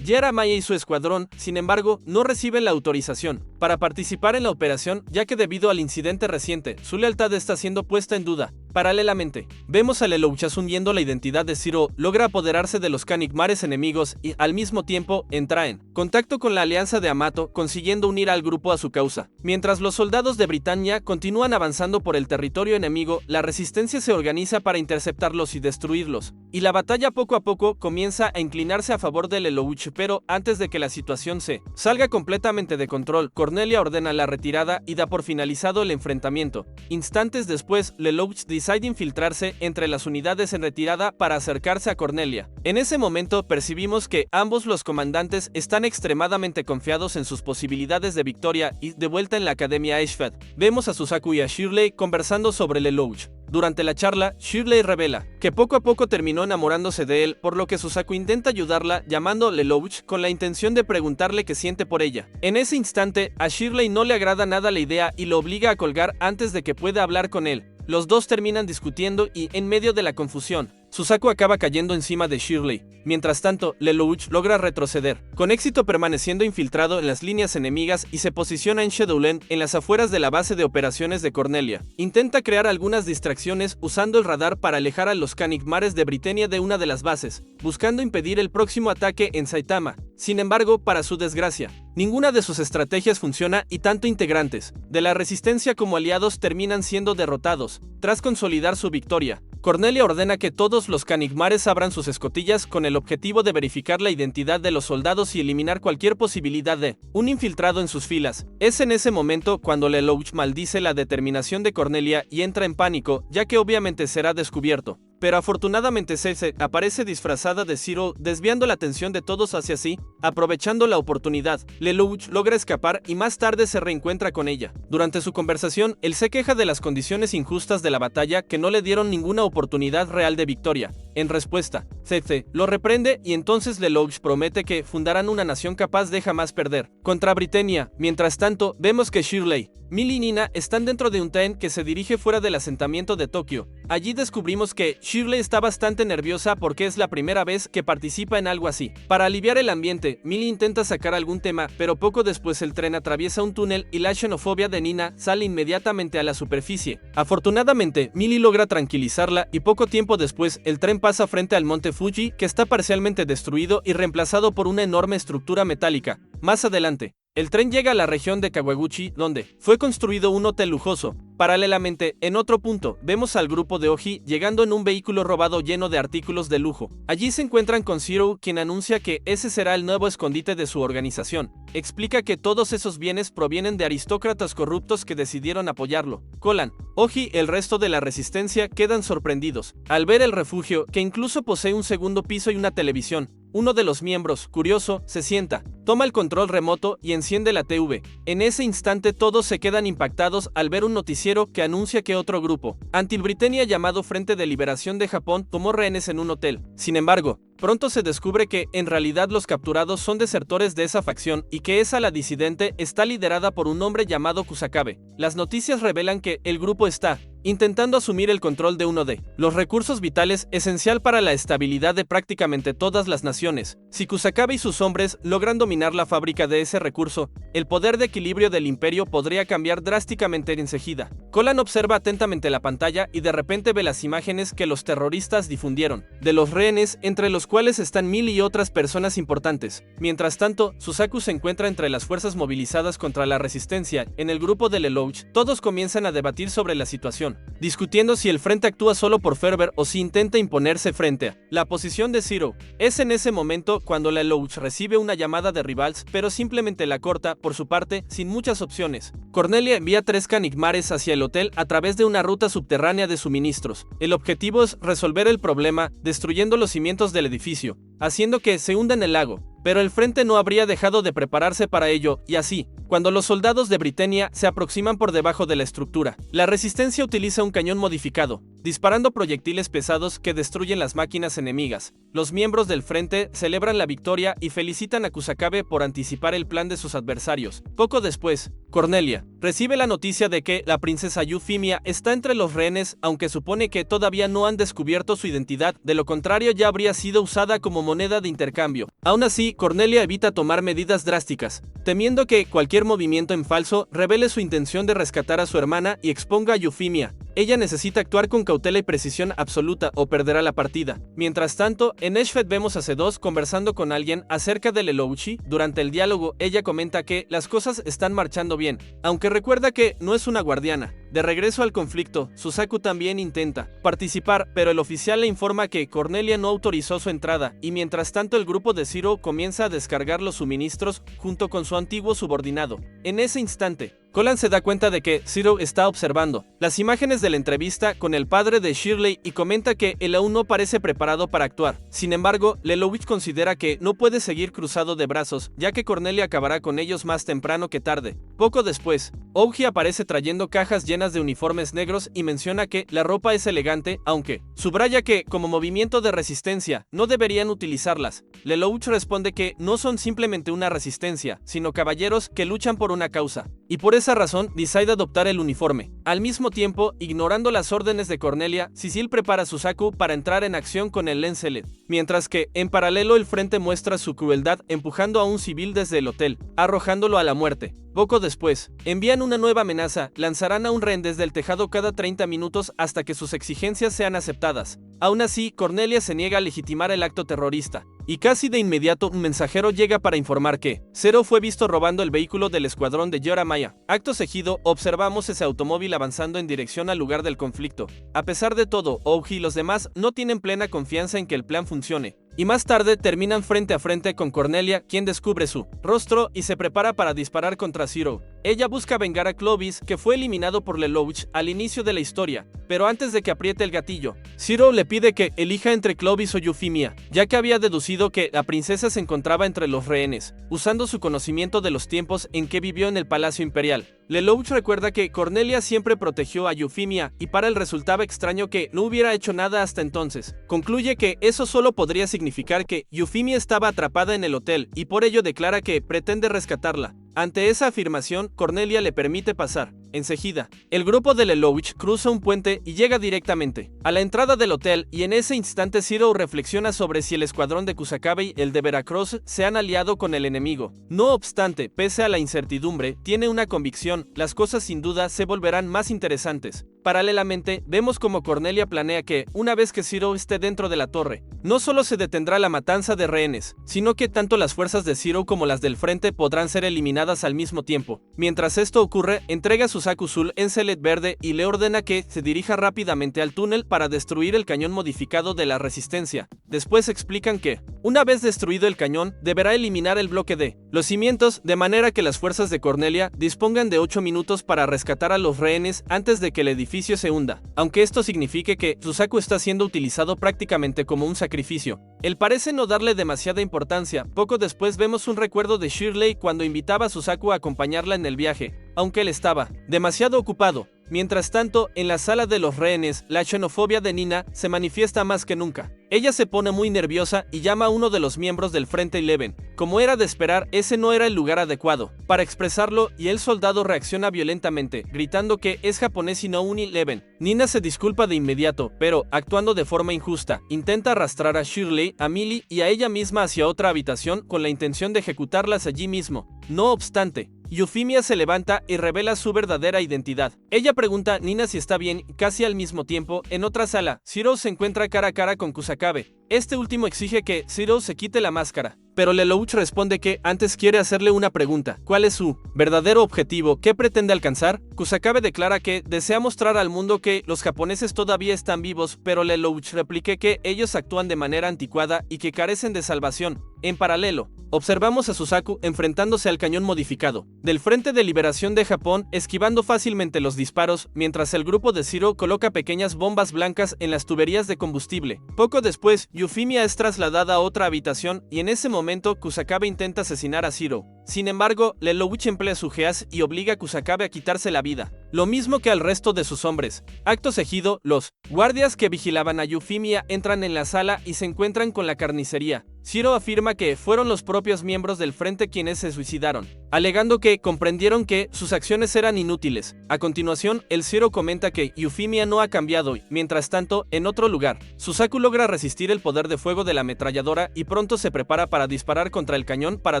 Maya y su escuadrón, sin embargo, no reciben la autorización para participar en la operación, ya que debido al incidente reciente, su lealtad está siendo puesta en duda. Paralelamente, vemos a Lelouch asumiendo la identidad de Zero, logra apoderarse de los Kanigmares enemigos y, al mismo tiempo, entra en contacto con la alianza de Amato, consiguiendo unir al grupo a su causa. Mientras los soldados de Britannia continúan avanzando por el territorio enemigo, la resistencia se organiza para interceptarlos y destruirlos, y la batalla poco a poco comienza a inclinarse a favor de Lelouch, pero antes de que la situación se salga completamente de control, Cornelia ordena la retirada y da por finalizado el enfrentamiento. Instantes después, Lelouch decide infiltrarse entre las unidades en retirada para acercarse a Cornelia. En ese momento percibimos que ambos los comandantes están extremadamente confiados en sus posibilidades de victoria y, de vuelta en la Academia Ashford, vemos a Suzaku y a Shirley conversando sobre Lelouch. Durante la charla, Shirley revela que poco a poco terminó enamorándose de él, por lo que Suzaku intenta ayudarla llamando a Lelouch con la intención de preguntarle qué siente por ella. En ese instante, a Shirley no le agrada nada la idea y lo obliga a colgar antes de que pueda hablar con él. Los dos terminan discutiendo y, en medio de la confusión, Suzaku acaba cayendo encima de Shirley. Mientras tanto, Lelouch logra retroceder, con éxito permaneciendo infiltrado en las líneas enemigas y se posiciona en Shadowland, en las afueras de la base de operaciones de Cornelia. Intenta crear algunas distracciones usando el radar para alejar a los Kanigmares de Britannia de una de las bases, buscando impedir el próximo ataque en Saitama. Sin embargo, para su desgracia, ninguna de sus estrategias funciona y tanto integrantes de la resistencia como aliados terminan siendo derrotados. Tras consolidar su victoria, Cornelia ordena que todos los Kanigmares abran sus escotillas con el objetivo de verificar la identidad de los soldados y eliminar cualquier posibilidad de un infiltrado en sus filas. Es en ese momento cuando Lelouch maldice la determinación de Cornelia y entra en pánico, ya que obviamente será descubierto. pero afortunadamente Cece aparece disfrazada de Zero, desviando la atención de todos hacia sí. Aprovechando la oportunidad, Lelouch logra escapar y más tarde se reencuentra con ella. Durante su conversación, él se queja de las condiciones injustas de la batalla que no le dieron ninguna oportunidad real de victoria. En respuesta, Cece lo reprende y entonces Lelouch promete que fundarán una nación capaz de jamás perder contra Britannia. Mientras tanto, vemos que Shirley, Millie y Nina están dentro de un tren que se dirige fuera del asentamiento de Tokio. Allí descubrimos que Shirley está bastante nerviosa porque es la primera vez que participa en algo así. Para aliviar el ambiente, Millie intenta sacar algún tema, pero poco después el tren atraviesa un túnel y la xenofobia de Nina sale inmediatamente a la superficie. Afortunadamente, Millie logra tranquilizarla y poco tiempo después el tren pasa frente al monte Fuji, que está parcialmente destruido y reemplazado por una enorme estructura metálica. Más adelante, el tren llega a la región de Kawaguchi, donde fue construido un hotel lujoso. Paralelamente, en otro punto, vemos al grupo de Oji llegando en un vehículo robado lleno de artículos de lujo. Allí se encuentran con Zero, quien anuncia que ese será el nuevo escondite de su organización. Explica que todos esos bienes provienen de aristócratas corruptos que decidieron apoyarlo. Colan, Oji y el resto de la resistencia quedan sorprendidos al ver el refugio, que incluso posee un segundo piso y una televisión. Uno de los miembros, curioso, se sienta, toma el control remoto y enciende la TV. En ese instante todos se quedan impactados al ver un noticiero que anuncia que otro grupo, anti-Britannia llamado Frente de Liberación de Japón, tomó rehenes en un hotel. Sin embargo, pronto se descubre que, en realidad, los capturados son desertores de esa facción y que esa ala disidente está liderada por un hombre llamado Kusakabe. Las noticias revelan que el grupo está intentando asumir el control de uno de los recursos vitales esencial para la estabilidad de prácticamente todas las naciones. Si Kusakabe y sus hombres logran dominar la fábrica de ese recurso, el poder de equilibrio del imperio podría cambiar drásticamente enseguida. Colan observa atentamente la pantalla y de repente ve las imágenes que los terroristas difundieron de los rehenes, entre los cuales están Millie y otras personas importantes. Mientras tanto, Susaku se encuentra entre las fuerzas movilizadas contra la resistencia. En el grupo de Lelouch, todos comienzan a debatir sobre la situación, discutiendo si el frente actúa solo por fervor o si intenta imponerse frente a la posición de Zero. Es en ese momento cuando Lelouch recibe una llamada de Rivals, pero simplemente la corta. Por su parte, sin muchas opciones, Cornelia envía 3 Canigmares hacia el hotel a través de una ruta subterránea de suministros. El objetivo es resolver el problema, destruyendo los cimientos del edificio, haciendo que se hunda en el lago. Pero el frente no habría dejado de prepararse para ello, y así, cuando los soldados de Britannia se aproximan por debajo de la estructura, la resistencia utiliza un cañón modificado, disparando proyectiles pesados que destruyen las máquinas enemigas. Los miembros del frente celebran la victoria y felicitan a Kusakabe por anticipar el plan de sus adversarios. Poco después, Cornelia recibe la noticia de que la princesa Euphemia está entre los rehenes, aunque supone que todavía no han descubierto su identidad, de lo contrario ya habría sido usada como moneda de intercambio. Aún así, Cornelia evita tomar medidas drásticas, temiendo que cualquier movimiento en falso revele su intención de rescatar a su hermana y exponga a Euphemia. Ella necesita actuar con cautela y precisión absoluta o perderá la partida. Mientras tanto, en Eshfet vemos a C2 conversando con alguien acerca de Lelouch. Durante el diálogo, ella comenta que las cosas están marchando bien, aunque recuerda que no es una guardiana. De regreso al conflicto, Susaku también intenta participar, pero el oficial le informa que Cornelia no autorizó su entrada, y mientras tanto el grupo de Zero comienza a descargar los suministros junto con su antiguo subordinado. En ese instante, Colan se da cuenta de que Zero está observando las imágenes de la entrevista con el padre de Shirley y comenta que él aún no parece preparado para actuar. Sin embargo, Lelouch considera que no puede seguir cruzado de brazos, ya que Cornelia acabará con ellos más temprano que tarde. Poco después, Oji aparece trayendo cajas llenas de uniformes negros y menciona que la ropa es elegante, aunque subraya que, como movimiento de resistencia, no deberían utilizarlas. Lelouch responde que no son simplemente una resistencia, sino caballeros que luchan por una causa, y por esa razón decide adoptar el uniforme. Al mismo tiempo, ignorando las órdenes de Cornelia, Cecil prepara a Susaku para entrar en acción con el Lenselet, mientras que, en paralelo, el frente muestra su crueldad empujando a un civil desde el hotel, arrojándolo a la muerte. Poco después, envían una nueva amenaza: lanzarán a un rehén desde el tejado cada 30 minutos hasta que sus exigencias sean aceptadas. Aún así, Cornelia se niega a legitimar el acto terrorista, y casi de inmediato un mensajero llega para informar que Zero fue visto robando el vehículo del escuadrón de Yoramaya. Acto seguido, observamos ese automóvil avanzando en dirección al lugar del conflicto. A pesar de todo, Oji y los demás no tienen plena confianza en que el plan funcione, y más tarde terminan frente a frente con Cornelia, quien descubre su rostro y se prepara para disparar contra Zero. Ella busca vengar a Clovis, que fue eliminado por Lelouch al inicio de la historia, pero antes de que apriete el gatillo, Zero le pide que elija entre Clovis o Euphemia, ya que había deducido que la princesa se encontraba entre los rehenes, usando su conocimiento de los tiempos en que vivió en el Palacio Imperial. Lelouch recuerda que Cornelia siempre protegió a Euphemia y para él resultaba extraño que no hubiera hecho nada hasta entonces. Concluye que eso solo podría significar que Euphemia estaba atrapada en el hotel y por ello declara que pretende rescatarla. Ante esa afirmación, Cornelia le permite pasar. Enseguida, el grupo de Lelouch cruza un puente y llega directamente a la entrada del hotel y en ese instante Zero reflexiona sobre si el escuadrón de Kusakabe y el de Veracruz se han aliado con el enemigo. No obstante, pese a la incertidumbre, tiene una convicción: las cosas sin duda se volverán más interesantes. Paralelamente, vemos como Cornelia planea que, una vez que Zero esté dentro de la torre, no solo se detendrá la matanza de rehenes, sino que tanto las fuerzas de Zero como las del frente podrán ser eliminadas al mismo tiempo. Mientras esto ocurre, entrega a Suzaku Zul en Celet Verde y le ordena que se dirija rápidamente al túnel para destruir el cañón modificado de la resistencia. Después explican que, una vez destruido el cañón, deberá eliminar el bloque de los cimientos, de manera que las fuerzas de Cornelia dispongan de 8 minutos para rescatar a los rehenes antes de que el edificio se hunda, aunque esto signifique que Suzaku está siendo utilizado prácticamente como un sacrificio. Él parece no darle demasiada importancia. Poco después vemos un recuerdo de Shirley cuando invitaba a Suzaku a acompañarla en el viaje, aunque él estaba demasiado ocupado. Mientras tanto, en la sala de los rehenes, la xenofobia de Nina se manifiesta más que nunca. Ella se pone muy nerviosa y llama a uno de los miembros del Frente 11. Como era de esperar, ese no era el lugar adecuado para expresarlo y el soldado reacciona violentamente, gritando que es japonés y no un 11. Nina se disculpa de inmediato, pero, actuando de forma injusta, intenta arrastrar a Shirley, a Millie y a ella misma hacia otra habitación con la intención de ejecutarlas allí mismo. No obstante, Euphemia se levanta y revela su verdadera identidad. Ella pregunta a Nina si está bien y casi al mismo tiempo, en otra sala, Zero se encuentra cara a cara con Kusakabe. Este último exige que Zero se quite la máscara, pero Lelouch responde que antes quiere hacerle una pregunta. ¿Cuál es su verdadero objetivo? ¿Qué pretende alcanzar? Kusakabe declara que desea mostrar al mundo que los japoneses todavía están vivos, pero Lelouch replique que ellos actúan de manera anticuada y que carecen de salvación. En paralelo, observamos a Suzaku enfrentándose al cañón modificado del Frente de Liberación de Japón, esquivando fácilmente los disparos, mientras el grupo de Zero coloca pequeñas bombas blancas en las tuberías de combustible. Poco después, Euphemia es trasladada a otra habitación y en ese momento Kusakabe intenta asesinar a Zero. Sin embargo, Lelouch emplea su geas y obliga a Kusakabe a quitarse la vida, lo mismo que al resto de sus hombres. Acto seguido, los guardias que vigilaban a Euphemia entran en la sala y se encuentran con la carnicería. Zero afirma que fueron los propios miembros del frente quienes se suicidaron, alegando que comprendieron que sus acciones eran inútiles. A continuación, el Zero comenta que Euphemia no ha cambiado y, mientras tanto, en otro lugar, Suzaku logra resistir el poder de fuego de la ametralladora y pronto se prepara para disparar contra el cañón para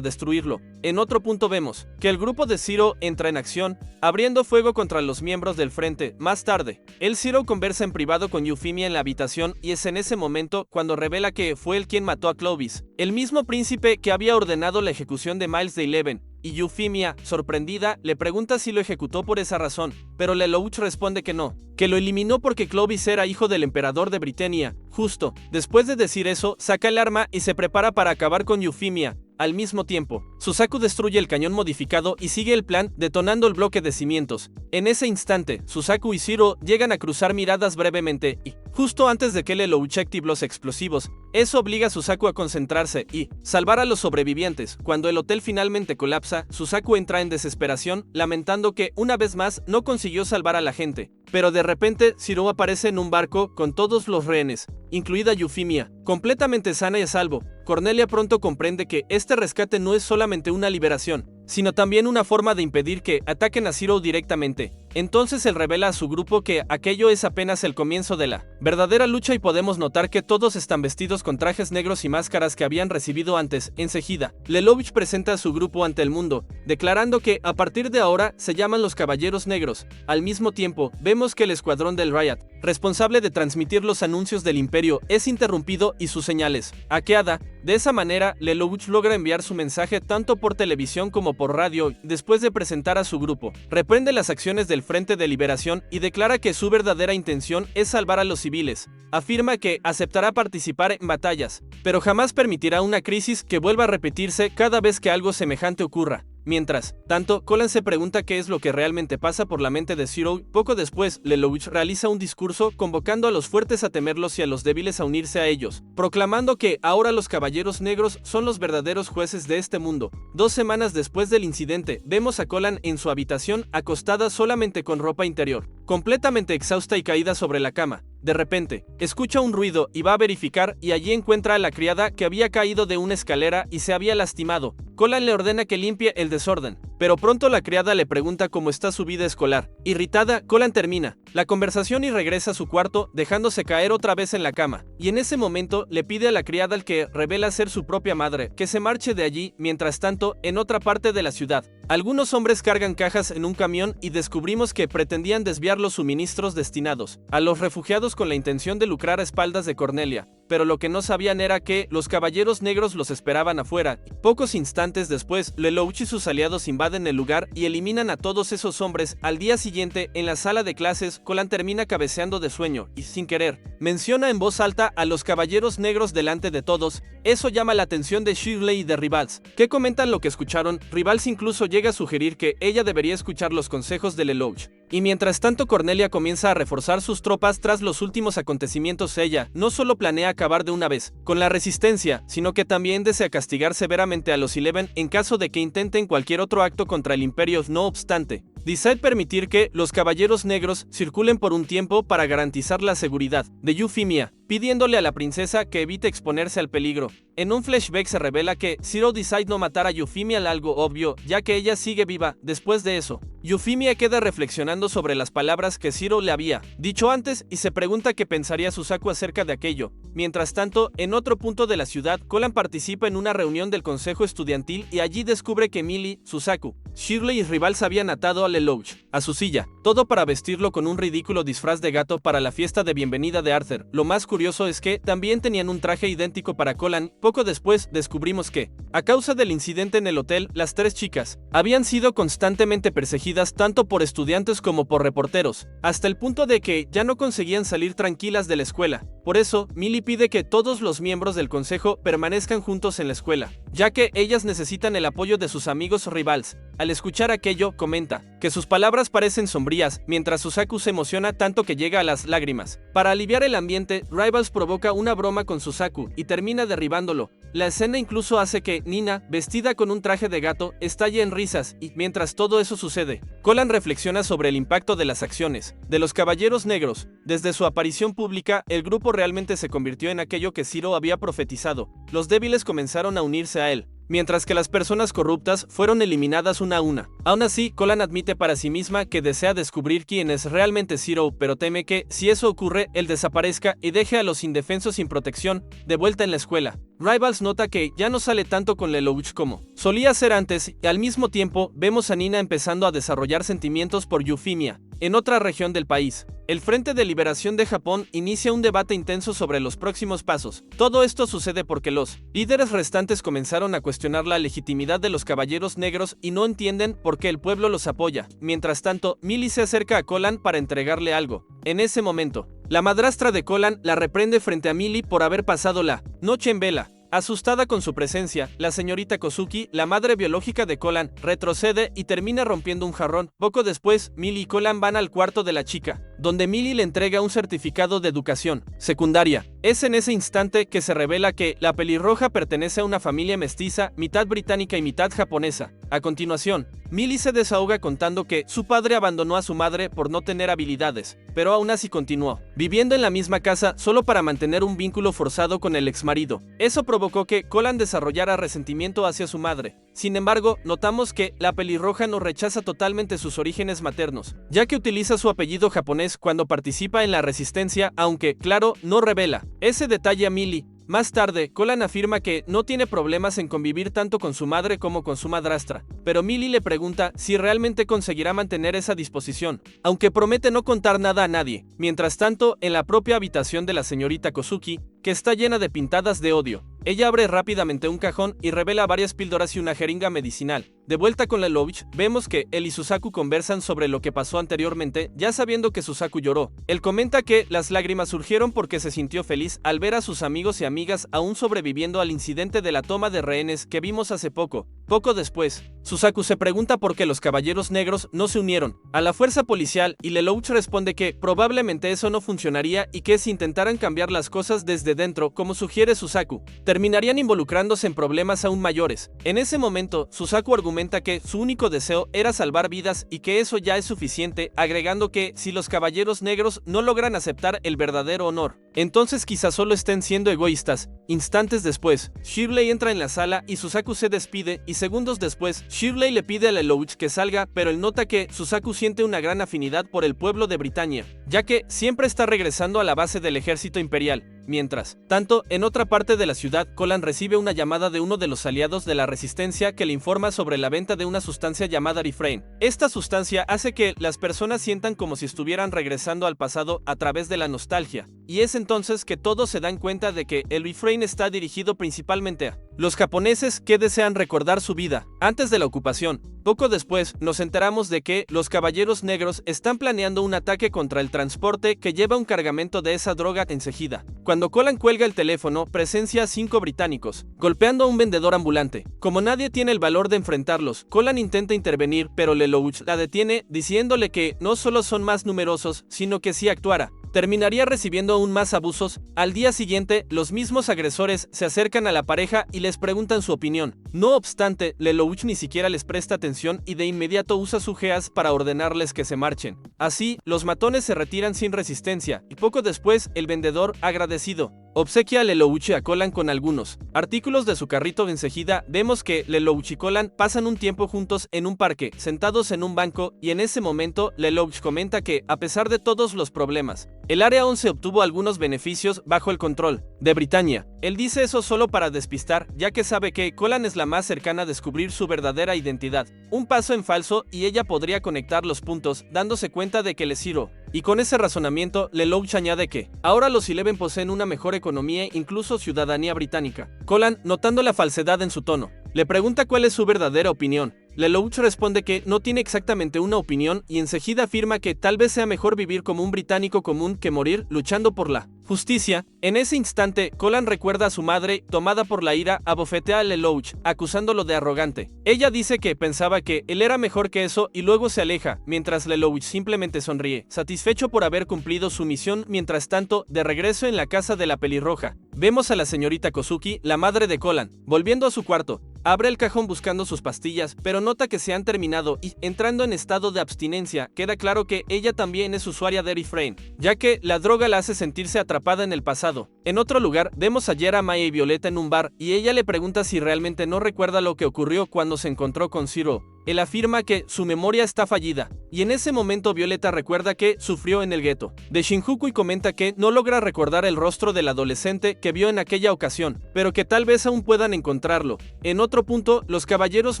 destruirlo. En otro punto vemos que el grupo de Zero entra en acción, abriendo fuego contra los miembros del frente. Más tarde, el Zero conversa en privado con Euphemia en la habitación y es en ese momento cuando revela que fue él quien mató a Clovis, el mismo príncipe que había ordenado la ejecución de Miles de 11. Y Euphemia, sorprendida, le pregunta si lo ejecutó por esa razón, pero Lelouch responde que no, que lo eliminó porque Clovis era hijo del emperador de Britania. Justo después de decir eso, saca el arma y se prepara para acabar con Euphemia. Al mismo tiempo, Suzaku destruye el cañón modificado y sigue el plan, detonando el bloque de cimientos. En ese instante, Suzaku y Zero llegan a cruzar miradas brevemente y, justo antes de que Lelouch active los explosivos, eso obliga a Suzaku a concentrarse y salvar a los sobrevivientes. Cuando el hotel finalmente colapsa, Suzaku entra en desesperación, lamentando que, una vez más, no consiguió salvar a la gente. Pero de repente, Zero aparece en un barco con todos los rehenes, incluida Euphemia, completamente sana y a salvo. Cornelia pronto comprende que este rescate no es solamente una liberación, sino también una forma de impedir que ataquen a Zero directamente. Entonces él revela a su grupo que aquello es apenas el comienzo de la verdadera lucha y podemos notar que todos están vestidos con trajes negros y máscaras que habían recibido antes. Enseguida, Lelouch presenta a su grupo ante el mundo, declarando que a partir de ahora se llaman los Caballeros Negros. Al mismo tiempo, vemos que el escuadrón del Riot, responsable de transmitir los anuncios del Imperio, es interrumpido y sus señales hackeada. De esa manera, Lelouch logra enviar su mensaje tanto por televisión como por radio. Después de presentar a su grupo, reprende las acciones del Frente de Liberación y declara que su verdadera intención es salvar a los civiles. Afirma que aceptará participar en batallas, pero jamás permitirá una crisis que vuelva a repetirse cada vez que algo semejante ocurra. Mientras tanto, Colin se pregunta qué es lo que realmente pasa por la mente de Zero. Poco después, Lelouch realiza un discurso convocando a los fuertes a temerlos y a los débiles a unirse a ellos, proclamando que ahora los caballeros negros son los verdaderos jueces de este mundo. 2 semanas después del incidente, vemos a Colin en su habitación acostada solamente con ropa interior, completamente exhausta y caída sobre la cama. De repente, escucha un ruido y va a verificar y allí encuentra a la criada que había caído de una escalera y se había lastimado. Colin le ordena que limpie el desorden, pero pronto la criada le pregunta cómo está su vida escolar. Irritada, Colin termina la conversación y regresa a su cuarto, dejándose caer otra vez en la cama, y en ese momento le pide a la criada, al que revela ser su propia madre, que se marche de allí. Mientras tanto, en otra parte de la ciudad, algunos hombres cargan cajas en un camión y descubrimos que pretendían desviar los suministros destinados a los refugiados con la intención de lucrar a espaldas de Cornelia, pero lo que no sabían era que los caballeros negros los esperaban afuera. Pocos instantes después, Lelouch y sus aliados invaden el lugar y eliminan a todos esos hombres. Al día siguiente, en la sala de clases, Colin termina cabeceando de sueño y, sin querer, menciona en voz alta a los caballeros negros delante de todos. Eso llama la atención de Shirley y de Rivals, que comentan lo que escucharon. Rivals incluso llega a sugerir que ella debería escuchar los consejos de Lelouch. Y mientras tanto, Cornelia comienza a reforzar sus tropas tras los últimos acontecimientos. Ella no solo planea acabar de una vez con la resistencia, sino que también desea castigar severamente a los Eleven en caso de que intenten cualquier otro acto contra el Imperio. No obstante, decide permitir que los caballeros negros circulen por un tiempo para garantizar la seguridad de Euphemia, pidiéndole a la princesa que evite exponerse al peligro. En un flashback se revela que Zero decide no matar a Euphemia, algo obvio, ya que ella sigue viva. Después de eso, Euphemia queda reflexionando sobre las palabras que Zero le había dicho antes y se pregunta qué pensaría Suzaku acerca de aquello. Mientras tanto, en otro punto de la ciudad, Colin participa en una reunión del consejo estudiantil y allí descubre que Millie, Suzaku, Shirley y Rivals habían atado a Lelouch a su silla, todo para vestirlo con un ridículo disfraz de gato para la fiesta de bienvenida de Arthur. Lo más curioso es que también tenían un traje idéntico para Colin. Poco después descubrimos que, a causa del incidente en el hotel, las 3 chicas habían sido constantemente perseguidas tanto por estudiantes como por reporteros, hasta el punto de que ya no conseguían salir tranquilas de la escuela. Por eso, Millie pide que todos los miembros del consejo permanezcan juntos en la escuela, ya que ellas necesitan el apoyo de sus amigos Rivals. Al escuchar aquello, comenta que sus palabras parecen sombrías, mientras Suzaku se emociona tanto que llega a las lágrimas. Para aliviar el ambiente, Rivals provoca una broma con Suzaku y termina derribándolo. La escena incluso hace que Nina, vestida con un traje de gato, estalle en risas, y mientras todo eso sucede, Colin reflexiona sobre el impacto de las acciones de los caballeros negros. Desde su aparición pública, el grupo realmente se convirtió en aquello que Zero había profetizado. Los débiles comenzaron a unirse a él, mientras que las personas corruptas fueron eliminadas una a una. Aún así, Colin admite para sí misma que desea descubrir quién es realmente Zero, pero teme que, si eso ocurre, él desaparezca y deje a los indefensos sin protección de vuelta en la escuela. Rivals nota que ya no sale tanto con Lelouch como solía ser antes, y al mismo tiempo vemos a Nina empezando a desarrollar sentimientos por Euphemia. En otra región del país, el Frente de Liberación de Japón inicia un debate intenso sobre los próximos pasos. Todo esto sucede porque los líderes restantes comenzaron a cuestionar la legitimidad de los caballeros negros y no entienden por qué el pueblo los apoya. Mientras tanto, Millie se acerca a Colin para entregarle algo. En ese momento, la madrastra de Colin la reprende frente a Millie por haber pasado la noche en vela. Asustada con su presencia, la señorita Kozuki, la madre biológica de Colin, retrocede y termina rompiendo un jarrón. Poco después, Millie y Colin van al cuarto de la chica, donde Millie le entrega un certificado de educación secundaria. Es en ese instante que se revela que la pelirroja pertenece a una familia mestiza, mitad británica y mitad japonesa. A continuación, Millie se desahoga contando que su padre abandonó a su madre por no tener habilidades, pero aún así continuó viviendo en la misma casa solo para mantener un vínculo forzado con el exmarido. Eso provocó que Colin desarrollara resentimiento hacia su madre. Sin embargo, notamos que la pelirroja no rechaza totalmente sus orígenes maternos, ya que utiliza su apellido japonés cuando participa en la resistencia, aunque, claro, no revela ese detalle a Millie. Más tarde, Colin afirma que no tiene problemas en convivir tanto con su madre como con su madrastra, pero Millie le pregunta si realmente conseguirá mantener esa disposición, aunque promete no contar nada a nadie. Mientras tanto, en la propia habitación de la señorita Kozuki, que está llena de pintadas de odio, Ella abre rápidamente un cajón y revela varias píldoras y una jeringa medicinal. De vuelta con Lelouch, vemos que él y Suzaku conversan sobre lo que pasó anteriormente, ya sabiendo que Suzaku lloró. Él comenta que las lágrimas surgieron porque se sintió feliz al ver a sus amigos y amigas aún sobreviviendo al incidente de la toma de rehenes que vimos hace poco. Poco después, Suzaku se pregunta por qué los Caballeros Negros no se unieron a la fuerza policial y Lelouch responde que probablemente eso no funcionaría y que si intentaran cambiar las cosas desde dentro, como sugiere Suzaku, terminarían involucrándose en problemas aún mayores. En ese momento, Suzaku argumenta que su único deseo era salvar vidas y que eso ya es suficiente, agregando que si los Caballeros Negros no logran aceptar el verdadero honor, entonces quizás solo estén siendo egoístas. Instantes después, Shirley entra en la sala y Suzaku se despide y segundos después, Shirley le pide a Lelouch que salga, pero él nota que Suzaku siente una gran afinidad por el pueblo de Britania, ya que siempre está regresando a la base del ejército imperial. Mientras tanto, en otra parte de la ciudad, Colan recibe una llamada de uno de los aliados de la resistencia que le informa sobre la venta de una sustancia llamada Refrain. Esta sustancia hace que las personas sientan como si estuvieran regresando al pasado a través de la nostalgia, y es entonces que todos se dan cuenta de que el Refrain está dirigido principalmente a los japoneses que desean recordar su vida antes de la ocupación. Poco después, nos enteramos de que los Caballeros Negros están planeando un ataque contra el transporte que lleva un cargamento de esa droga enseguida. Cuando Colan cuelga el teléfono, presencia a 5 británicos, golpeando a un vendedor ambulante. Como nadie tiene el valor de enfrentarlos, Colan intenta intervenir, pero Lelouch la detiene, diciéndole que no solo son más numerosos, sino que si actuara, terminaría recibiendo aún más abusos. Al día siguiente, los mismos agresores se acercan a la pareja y les preguntan su opinión. No obstante, Lelouch ni siquiera les presta atención y de inmediato usa su geas para ordenarles que se marchen. Así, los matones se retiran sin resistencia, y poco después, el vendedor, agradecido, obsequia a Lelouch y a Colan con algunos artículos de su carrito. Enseguida, vemos que Lelouch y Colan pasan un tiempo juntos en un parque, sentados en un banco, y en ese momento, Lelouch comenta que, a pesar de todos los problemas, el Área 11 obtuvo algunos beneficios bajo el control de Britania. Él dice eso solo para despistar, ya que sabe que Colan es la más cercana a descubrir su verdadera identidad. Un paso en falso y ella podría conectar los puntos, dándose cuenta de que le Zero. Y con ese razonamiento, Lelouch añade que ahora los Eleven poseen una mejor economía e incluso ciudadanía británica. Colan, notando la falsedad en su tono, le pregunta cuál es su verdadera opinión. Lelouch responde que no tiene exactamente una opinión y enseguida afirma que tal vez sea mejor vivir como un británico común que morir luchando por la justicia. En ese instante, Colan recuerda a su madre, tomada por la ira, abofetea a Lelouch, acusándolo de arrogante. Ella dice que pensaba que él era mejor que eso y luego se aleja, mientras Lelouch simplemente sonríe, satisfecho por haber cumplido su misión. Mientras tanto, de regreso en la casa de la pelirroja, vemos a la señorita Kozuki, la madre de Colan, volviendo a su cuarto. Abre el cajón buscando sus pastillas, pero nota que se han terminado y, entrando en estado de abstinencia, queda claro que ella también es usuaria de Refrain, ya que la droga la hace sentirse atrapada en el pasado. En otro lugar, vemos a Yera, Maya y Violeta en un bar, y ella le pregunta si realmente no recuerda lo que ocurrió cuando se encontró con Zero. Él afirma que su memoria está fallida, y en ese momento Violeta recuerda que sufrió en el gueto de Shinjuku y comenta que no logra recordar el rostro del adolescente que vio en aquella ocasión, pero que tal vez aún puedan encontrarlo. En otro punto, los Caballeros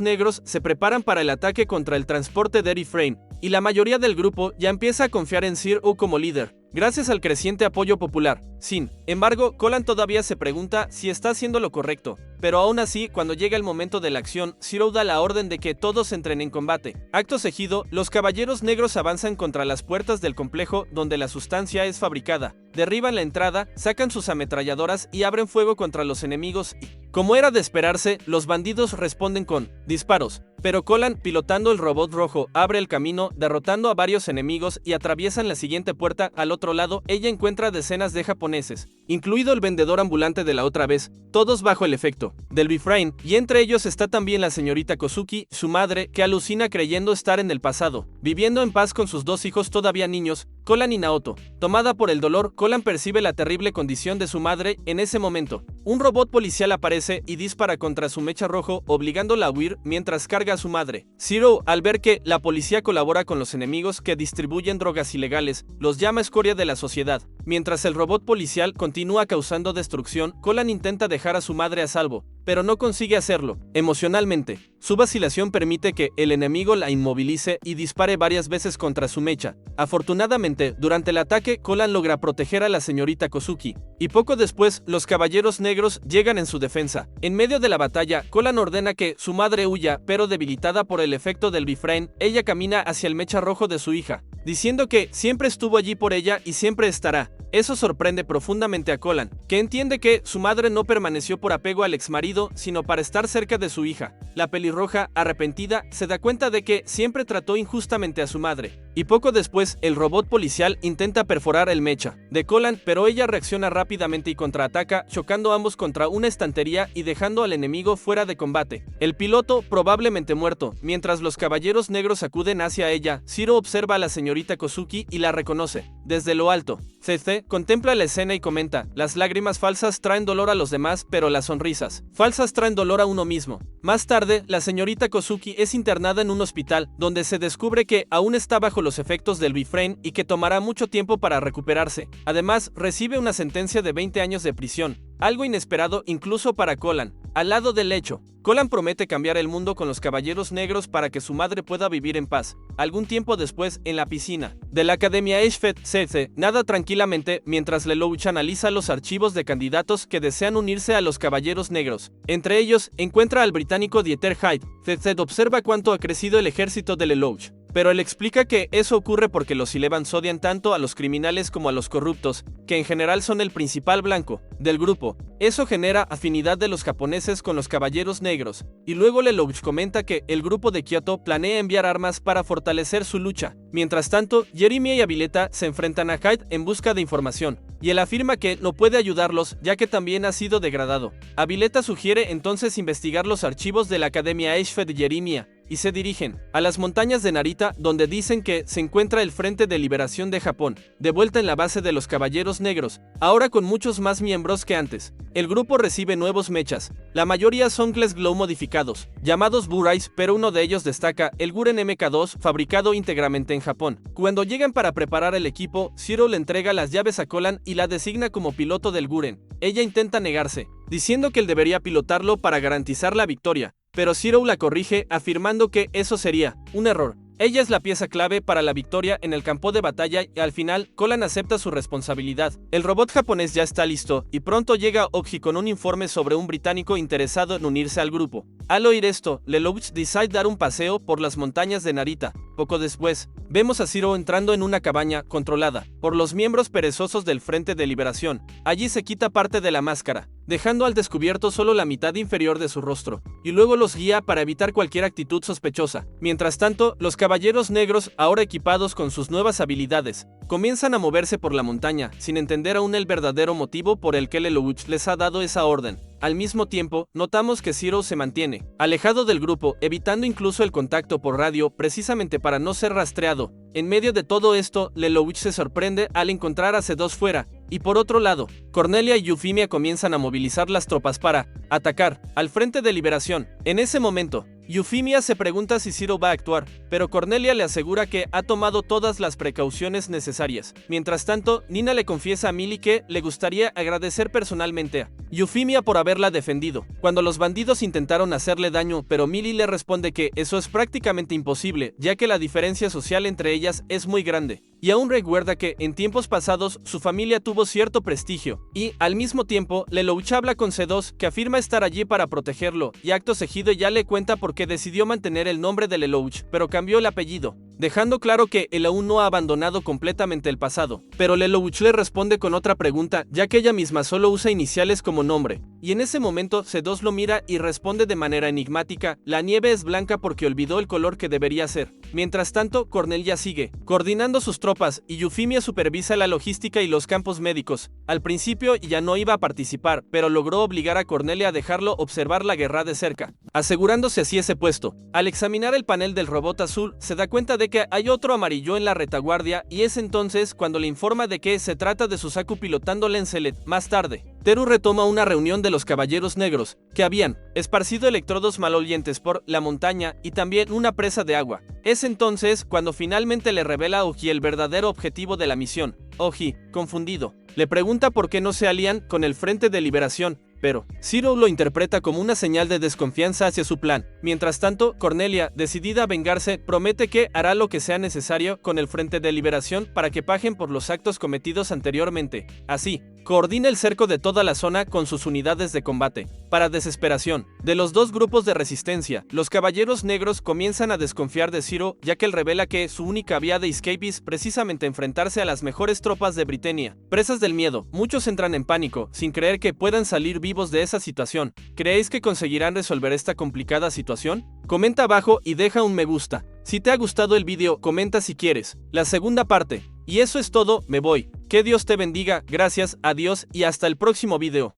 Negros se preparan para el ataque contra el transporte de Refrain, y la mayoría del grupo ya empieza a confiar en Zero como líder, gracias al creciente apoyo popular. Sin embargo, Colan todavía se pregunta si está haciendo lo correcto, pero aún así, cuando llega el momento de la acción, Zero da la orden de que todos entren en combate. Acto seguido, los Caballeros Negros avanzan contra las puertas del complejo donde la sustancia es fabricada, derriban la entrada, sacan sus ametralladoras y abren fuego contra los enemigos y, como era de esperarse, los bandidos responden con disparos. Pero Colan, pilotando el robot rojo, abre el camino, derrotando a varios enemigos y atraviesan la siguiente puerta. Al otro lado, ella encuentra decenas de japoneses, incluido el vendedor ambulante de la otra vez, todos bajo el efecto del Refrain, y entre ellos está también la señorita Kozuki, su madre, que alucina creyendo estar en el pasado, viviendo en paz con sus 2 hijos todavía niños, Colan y Naoto. Tomada por el dolor, Colan percibe la terrible condición de su madre. En ese momento, un robot policial aparece y dispara contra su mecha rojo, obligándola a huir mientras carga a su madre. Zero, al ver que la policía colabora con los enemigos que distribuyen drogas ilegales, los llama escoria de la sociedad. Mientras el robot policial continúa causando destrucción, Colan intenta dejar a su madre a salvo, pero no consigue hacerlo. Emocionalmente, su vacilación permite que el enemigo la inmovilice y dispare varias veces contra su mecha. Afortunadamente, durante el ataque, Colan logra proteger a la señorita Kozuki, y poco después, los caballeros negros llegan en su defensa. En medio de la batalla, Colan ordena que su madre huya, pero debilitada por el efecto del Bifrane, ella camina hacia el mecha rojo de su hija, diciendo que siempre estuvo allí por ella y siempre estará. Eso sorprende profundamente a Colan, que entiende que su madre no permaneció por apego al exmarido, sino para estar cerca de su hija. La pelirroja, arrepentida, se da cuenta de que siempre trató injustamente a su madre. Y poco después, el robot policial intenta perforar el mecha de Colan, pero ella reacciona rápidamente y contraataca, chocando ambos contra una estantería y dejando al enemigo fuera de combate. El piloto, probablemente muerto, mientras los caballeros negros acuden hacia ella, Zero observa a la señorita Kozuki y la reconoce. Desde lo alto, CC contempla la escena y comenta: las lágrimas falsas traen dolor a los demás, pero las sonrisas falsas traen dolor a uno mismo. Más tarde, la señorita Kozuki es internada en un hospital, donde se descubre que aún está bajo los efectos del Bifrane y que tomará mucho tiempo para recuperarse. Además, recibe una sentencia de 20 años de prisión, algo inesperado incluso para Colan. Al lado del lecho, Colan promete cambiar el mundo con los caballeros negros para que su madre pueda vivir en paz. Algún tiempo después, en la piscina de la Academia Ashford, CC nada tranquilamente mientras Lelouch analiza los archivos de candidatos que desean unirse a los caballeros negros. Entre ellos, encuentra al británico Dieter Hyde. CC observa cuánto ha crecido el ejército de Lelouch, pero él explica que eso ocurre porque los Elevans odian tanto a los criminales como a los corruptos, que en general son el principal blanco del grupo. Eso genera afinidad de los japoneses con los caballeros negros, y luego Lelouch comenta que el grupo de Kyoto planea enviar armas para fortalecer su lucha. Mientras tanto, Jeremiah y Avileta se enfrentan a Hyde en busca de información, y él afirma que no puede ayudarlos ya que también ha sido degradado. Avileta sugiere entonces investigar los archivos de la Academia Ashford de Jeremiah, y se dirigen a las montañas de Narita, donde dicen que se encuentra el Frente de Liberación de Japón, de vuelta en la base de los Caballeros Negros, ahora con muchos más miembros que antes. El grupo recibe nuevos mechas, la mayoría son Glass Glow modificados, llamados Burais, pero uno de ellos destaca, el Guren MK2, fabricado íntegramente en Japón. Cuando llegan para preparar el equipo, Zero le entrega las llaves a Colan y la designa como piloto del Guren. Ella intenta negarse, diciendo que él debería pilotarlo para garantizar la victoria, pero Zero la corrige afirmando que eso sería un error. Ella es la pieza clave para la victoria en el campo de batalla y al final, Colan acepta su responsabilidad. El robot japonés ya está listo y pronto llega Oji con un informe sobre un británico interesado en unirse al grupo. Al oír esto, Lelouch decide dar un paseo por las montañas de Narita. Poco después, vemos a Zero entrando en una cabaña controlada por los miembros perezosos del Frente de Liberación. Allí se quita parte de la máscara, dejando al descubierto solo la mitad inferior de su rostro, y luego los guía para evitar cualquier actitud sospechosa. Mientras tanto, los caballeros negros, ahora equipados con sus nuevas habilidades, comienzan a moverse por la montaña, sin entender aún el verdadero motivo por el que Lelouch les ha dado esa orden. Al mismo tiempo, notamos que Zero se mantiene alejado del grupo, evitando incluso el contacto por radio, precisamente para no ser rastreado. En medio de todo esto, Lelouch se sorprende al encontrar a C2 fuera, y por otro lado, Cornelia y Euphemia comienzan a movilizar las tropas para atacar al Frente de Liberación. En ese momento, Euphemia se pregunta si Zero va a actuar, pero Cornelia le asegura que ha tomado todas las precauciones necesarias. Mientras tanto, Nina le confiesa a Millie que le gustaría agradecer personalmente a Euphemia por haberla defendido cuando los bandidos intentaron hacerle daño, pero Millie le responde que eso es prácticamente imposible, ya que la diferencia social entre ellas es muy grande. Y aún recuerda que en tiempos pasados su familia tuvo cierto prestigio, y al mismo tiempo Lelouch habla con C2 que afirma estar allí para protegerlo, y acto seguido ya le cuenta por qué decidió mantener el nombre de Lelouch, pero cambió el apellido, dejando claro que él aún no ha abandonado completamente el pasado. Pero Lelouch le responde con otra pregunta, ya que ella misma solo usa iniciales como nombre, y en ese momento C2 lo mira y responde de manera enigmática: la nieve es blanca porque olvidó el color que debería ser. Mientras tanto, Cornelia sigue coordinando sus tropas y Euphemia supervisa la logística y los campos médicos. Al principio ya no iba a participar, pero logró obligar a Cornelia a dejarlo observar la guerra de cerca, asegurándose así ese puesto. Al examinar el panel del robot azul, se da cuenta de que hay otro amarillo en la retaguardia y es entonces cuando le informa de que se trata de Suzaku pilotando Lencelet. Más tarde, Teru retoma una reunión de los caballeros negros, que habían esparcido electrodos malolientes por la montaña y también una presa de agua. Es entonces cuando finalmente le revela a Oji el verdadero objetivo de la misión. Oji, confundido, le pregunta por qué no se alían con el Frente de Liberación, pero Zero lo interpreta como una señal de desconfianza hacia su plan. Mientras tanto, Cornelia, decidida a vengarse, promete que hará lo que sea necesario con el Frente de Liberación para que paguen por los actos cometidos anteriormente. Así, coordina el cerco de toda la zona con sus unidades de combate. Para desesperación de los dos grupos de resistencia, los caballeros negros comienzan a desconfiar de Zero, ya que él revela que su única vía de escape es precisamente enfrentarse a las mejores tropas de Britannia. Presas del miedo, muchos entran en pánico, sin creer que puedan salir vivos de esa situación. ¿Creéis que conseguirán resolver esta complicada situación? Comenta abajo y deja un me gusta. Si te ha gustado el vídeo, comenta si quieres la segunda parte. Y eso es todo, me voy. Que Dios te bendiga, gracias, adiós y hasta el próximo vídeo.